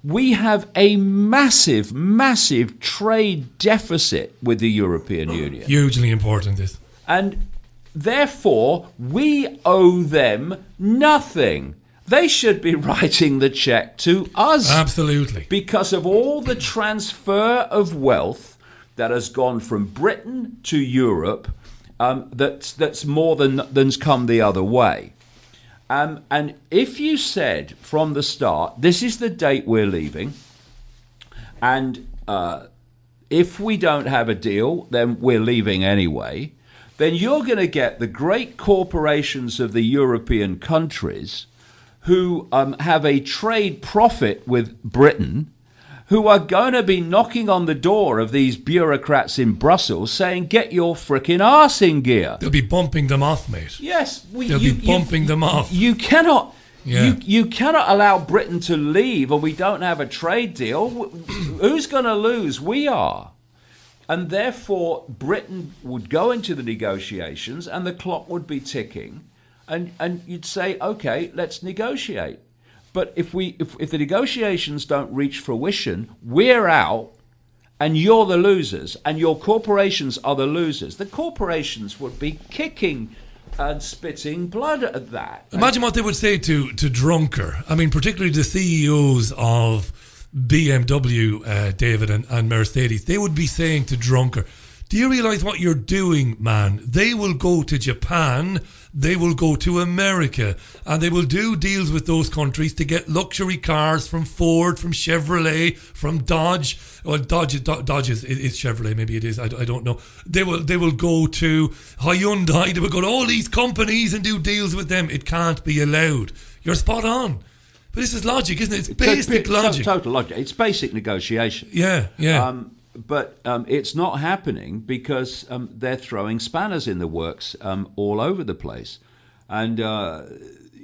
We have a massive, massive trade deficit with the European Union. Hugely important, this. And therefore, we owe them nothing. They should be writing the check to us. Absolutely. Because of all the transfer of wealth that has gone from Britain to Europe, that's more than's come the other way. And if you said from the start, this is the date we're leaving, and if we don't have a deal, then we're leaving anyway, then you're going to get the great corporations of the European countries who have a trade profit with Britain, who are going to be knocking on the door of these bureaucrats in Brussels saying, get your frickin' arse in gear. They'll be bumping them off, mate. Yes. They'll be bumping them off. You cannot... Yeah. You cannot allow Britain to leave or we don't have a trade deal. Who's going to lose? We are. And therefore, Britain would go into the negotiations and the clock would be ticking. And you'd say, OK, let's negotiate. But if the negotiations don't reach fruition, we're out and you're the losers and your corporations are the losers. The corporations would be kicking and spitting blood at that. Imagine what they would say to Drunker. I mean, particularly the CEOs of BMW, David, and Mercedes. They would be saying to Drunker, do you realise what you're doing, man? They will go to Japan, they will go to America, and they will do deals with those countries to get luxury cars from Ford, from Chevrolet, from Dodge. Well, Dodge is Chevrolet, maybe it is, I don't know. They will go to Hyundai, they will go to all these companies and do deals with them. It can't be allowed. You're spot on. But this is logic, isn't it? It's basic logic. Total logic. It's basic negotiation. Yeah. But it's not happening because they're throwing spanners in the works all over the place. And,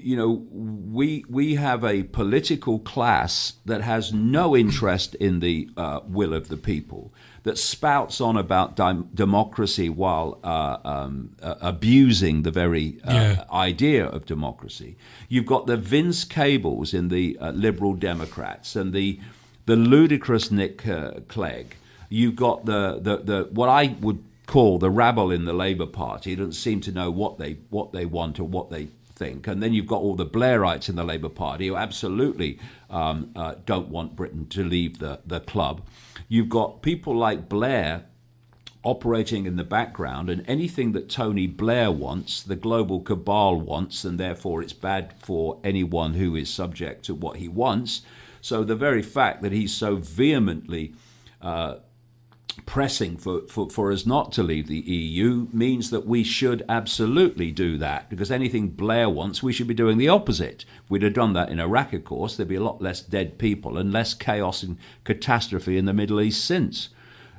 we have a political class that has no interest in the will of the people, that spouts on about democracy while abusing the very idea of democracy. You've got the Vince Cables in the Liberal Democrats and the ludicrous Nick Clegg. You've got the what I would call the rabble in the Labour Party. It doesn't seem to know what they want or what they think. And then you've got all the Blairites in the Labour Party who absolutely don't want Britain to leave the club. You've got people like Blair operating in the background, and anything that Tony Blair wants, the global cabal wants, and therefore it's bad for anyone who is subject to what he wants. So the very fact that he's so vehemently pressing for us not to leave the EU means that we should absolutely do that, because anything Blair wants, we should be doing the opposite. We'd have done that in Iraq, of course. There'd be a lot less dead people and less chaos and catastrophe in the Middle East since.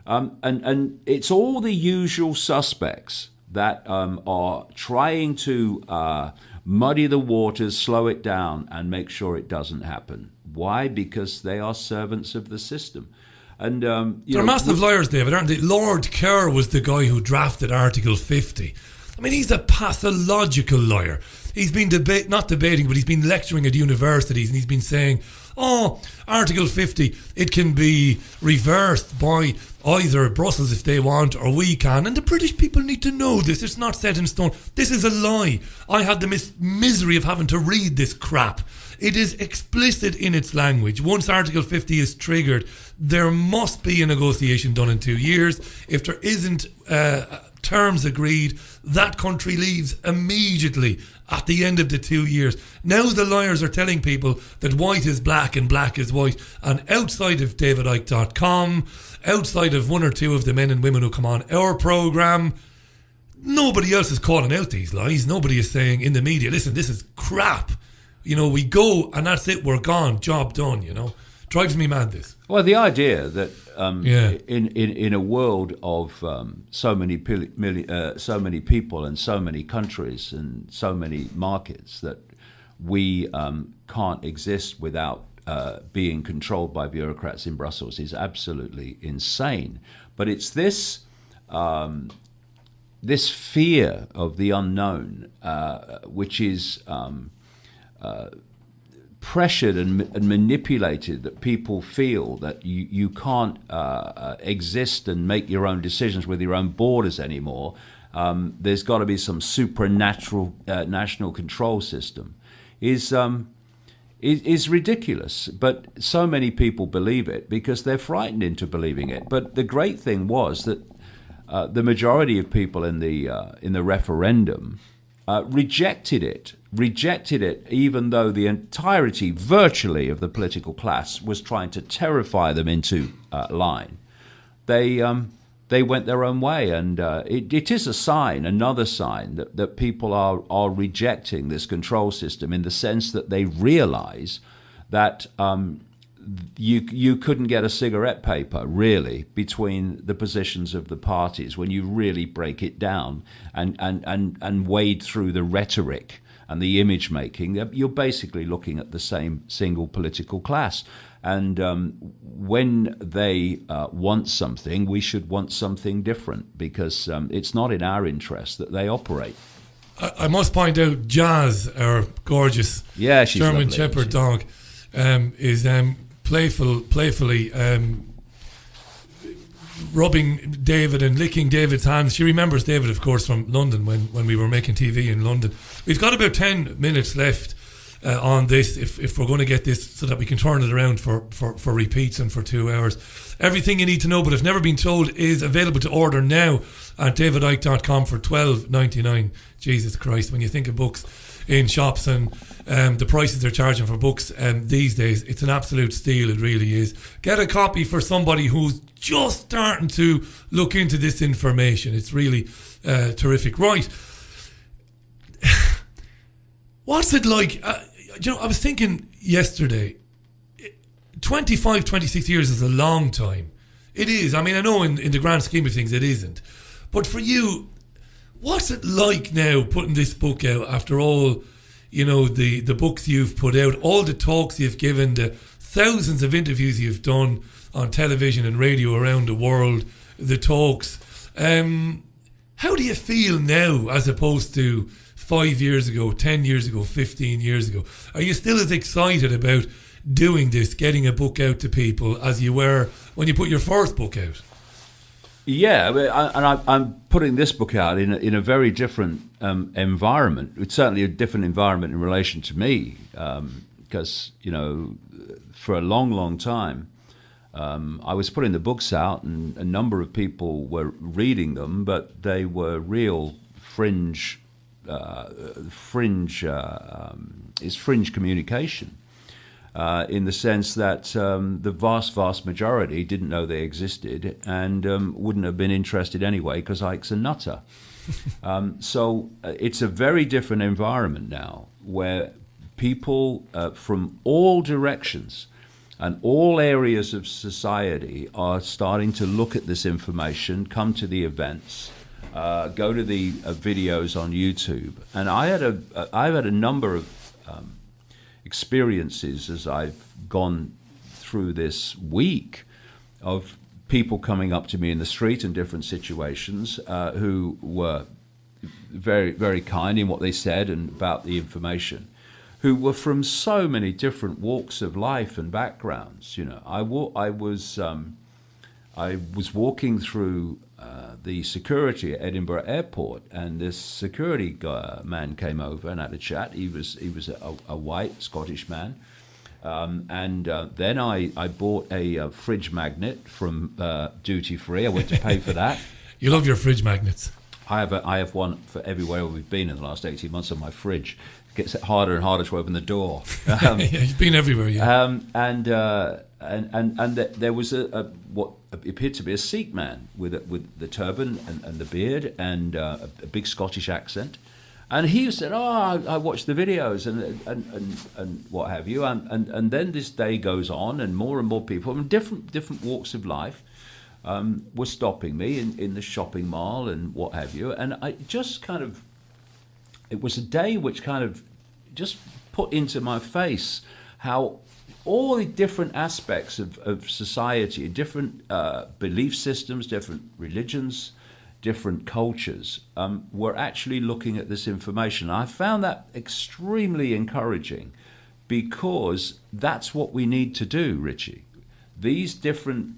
And it's all the usual suspects that are trying to muddy the waters, slow it down, and make sure it doesn't happen. Why? Because they are servants of the system. And they're massive liars, David, aren't they? Lord Kerr was the guy who drafted Article 50. I mean, he's a pathological liar. He's been not debating, but he's been lecturing at universities, and he's been saying, oh, Article 50, it can be reversed by either Brussels if they want, or we can. And the British people need to know this. It's not set in stone. This is a lie. I had the misery of having to read this crap. It is explicit in its language. Once Article 50 is triggered, there must be a negotiation done in 2 years. If there isn't terms agreed, that country leaves immediately at the end of the 2 years. Now the liars are telling people that white is black and black is white. And outside of davidicke.com, outside of one or two of the men and women who come on our programme, nobody else is calling out these lies. Nobody is saying in the media, listen, this is crap. You know, we go and that's it, we're gone, job done, you know. Drives me mad, this. Well, the idea that in a world of so many people and so many countries and so many markets that we can't exist without being controlled by bureaucrats in Brussels is absolutely insane. But it's this this fear of the unknown, which is pressured and manipulated, that people feel that you can't exist and make your own decisions with your own borders anymore. There's got to be some supernatural national control system. Is ridiculous, but so many people believe it because they're frightened into believing it. But the great thing was that the majority of people in the referendum rejected it, even though the entirety, virtually, of the political class was trying to terrify them into line. They went their own way, and it is a sign, another sign, that people are rejecting this control system, in the sense that they realize that you couldn't get a cigarette paper, really, between the positions of the parties when you really break it down and wade through the rhetoric and the image making. You're basically looking at the same single political class. And when they want something, we should want something different, because it's not in our interest that they operate. I must point out, Jazz, our gorgeous German Shepherd dog, is playfully rubbing David and licking David's hands. She remembers David, of course, from London when we were making TV in London. We've got about 10 minutes left on this, if we're going to get this, so that we can turn it around for repeats and for 2 hours. Everything you need to know but have never been told is available to order now at davidicke.com for $12.99. Jesus Christ, when you think of books in shops and the prices they're charging for books these days, it's an absolute steal. It really is. Get a copy for somebody who's just starting to look into this information. It's really terrific. Right. What's it like? I was thinking yesterday, 25, 26 years is a long time. It is. I mean, I know in the grand scheme of things it isn't. But for you, what's it like now putting this book out after all, the books you've put out, all the talks you've given, the thousands of interviews you've done on television and radio around the world, the talks. How do you feel now as opposed to 5 years ago, 10 years ago, 15 years ago? Are you still as excited about doing this, getting a book out to people, as you were when you put your first book out? Yeah, and I'm putting this book out in a very different environment. It's certainly a different environment in relation to me, because, for a long, long time, I was putting the books out, and a number of people were reading them, but they were real fringe communication, in the sense that the vast majority didn't know they existed and wouldn't have been interested anyway, because Icke's a nutter. So it's a very different environment now, where people from all directions and all areas of society are starting to look at this information, come to the events, go to the videos on YouTube. And I've had a number of experiences as I've gone through this week, of people coming up to me in the street in different situations, who were very, very kind in what they said and about the information, who were from so many different walks of life and backgrounds. I was walking through the security at Edinburgh Airport, and this security man came over and had a chat. He was a white Scottish man, and then I bought a fridge magnet from duty free. I went to pay for that. You love your fridge magnets. I have one for everywhere we've been in the last 18 months on my fridge. It gets harder and harder to open the door. Yeah, you've been everywhere, yeah. And there was what appeared to be a Sikh man with the turban and the beard and a big Scottish accent, and he said, I watched the videos and what have you, and then this day goes on, and more people from different walks of life were stopping me in the shopping mall and what have you, and I just it was a day which kind of just put into my face how all the different aspects of society, different belief systems, different religions, different cultures, were actually looking at this information. I found that extremely encouraging, because that's what we need to do, Richie. These different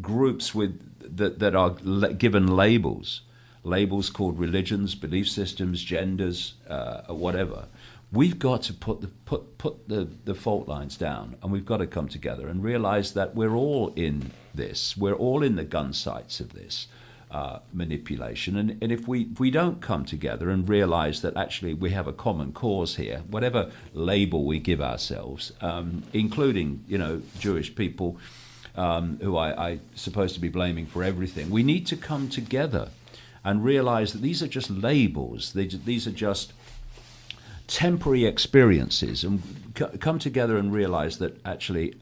groups that are given labels called religions, belief systems, genders, whatever. We've got to put the fault lines down, and we've got to come together and realize that we're all in this. We're all in the gun sights of this manipulation. And if we don't come together and realize that actually we have a common cause here, whatever label we give ourselves, including, Jewish people, who I supposed to be blaming for everything, we need to come together and realize that these are just labels. These are just temporary experiences, and come together and realize that actually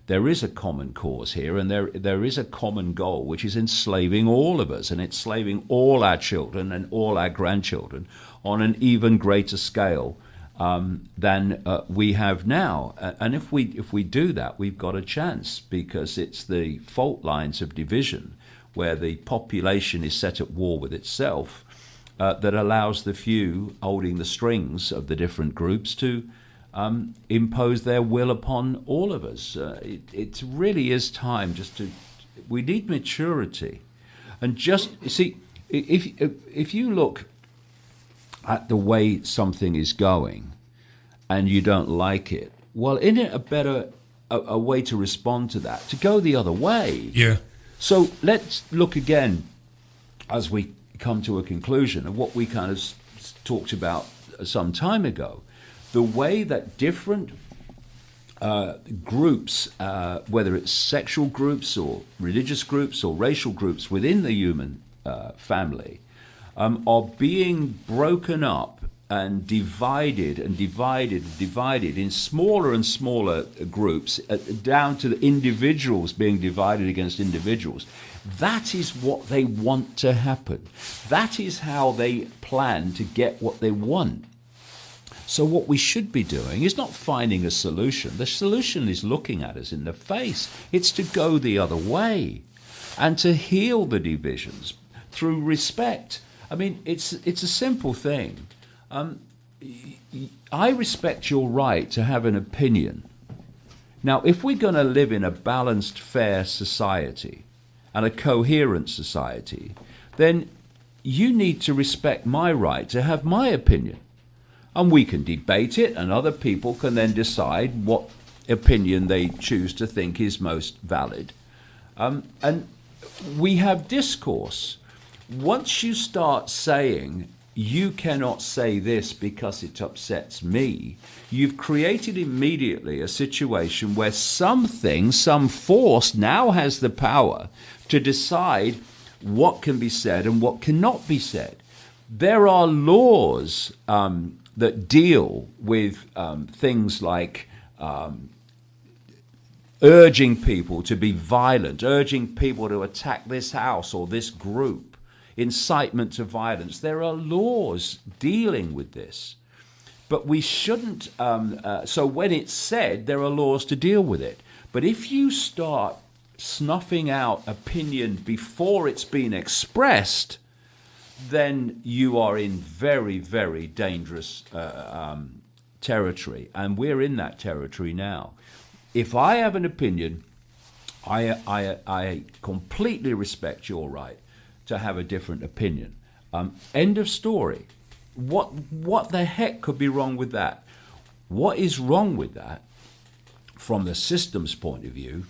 there is a common cause here, and there is a common goal, which is enslaving all of us and enslaving all our children and all our grandchildren on an even greater scale than we have now. And if we do that, we've got a chance, because it's the fault lines of division, where the population is set at war with itself, that allows the few holding the strings of the different groups to impose their will upon all of us. It really is time we need maturity. And just, see, if you look at the way something is going and you don't like it, well, isn't it a way to respond to that, to go the other way? Yeah. So let's look again, as we come to a conclusion of what we kind of talked about some time ago, the way that different groups, whether it's sexual groups or religious groups or racial groups within the human family, are being broken up and divided in smaller and smaller groups, down to the individuals being divided against individuals. That is what they want to happen. That is how they plan to get what they want. So what we should be doing is not finding a solution. The solution is looking at us in the face. It's to go the other way and to heal the divisions through respect. I mean, it's a simple thing. I respect your right to have an opinion. Now, if we're going to live in a balanced, fair society and a coherent society, then you need to respect my right to have my opinion. And we can debate it, and other people can then decide what opinion they choose to think is most valid. And we have discourse. Once you start saying, you cannot say this because it upsets me, you've created immediately a situation where some force now has the power to decide what can be said and what cannot be said. There are laws that deal with things like urging people to be violent, urging people to attack this house or this group, incitement to violence. There are laws dealing with this. But we shouldn't, so when it's said, there are laws to deal with it. But if you start snuffing out opinion before it's been expressed, then you are in very, very dangerous territory. And we're in that territory now. If I have an opinion, I completely respect your right to have a different opinion. End of story. What the heck could be wrong with that? What is wrong with that, from the system's point of view,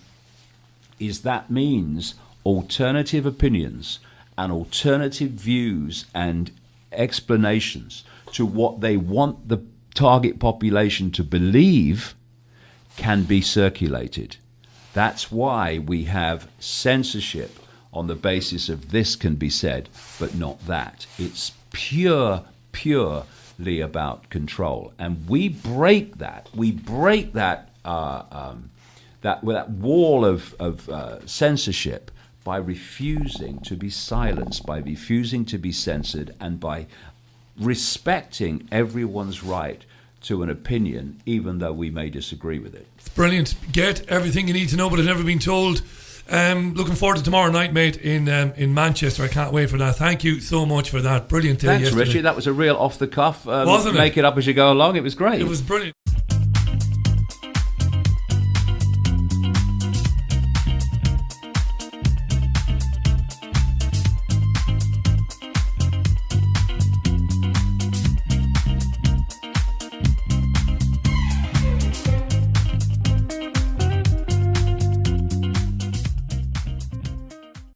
is that means alternative opinions and alternative views and explanations to what they want the target population to believe can be circulated. That's why we have censorship on the basis of this can be said, but not that. It's purely about control. And we break that. We break that wall of censorship by refusing to be silenced, by refusing to be censored, and by respecting everyone's right to an opinion, even though we may disagree with it. It's brilliant. Get everything you need to know but have never been told. Looking forward to tomorrow night, mate, in Manchester. I can't wait for that. Thank you so much for that. Brilliant day. Thanks, yesterday. Richie. That was a real off the cuff. Wasn't it? Make it up as you go along. It was great. It was brilliant.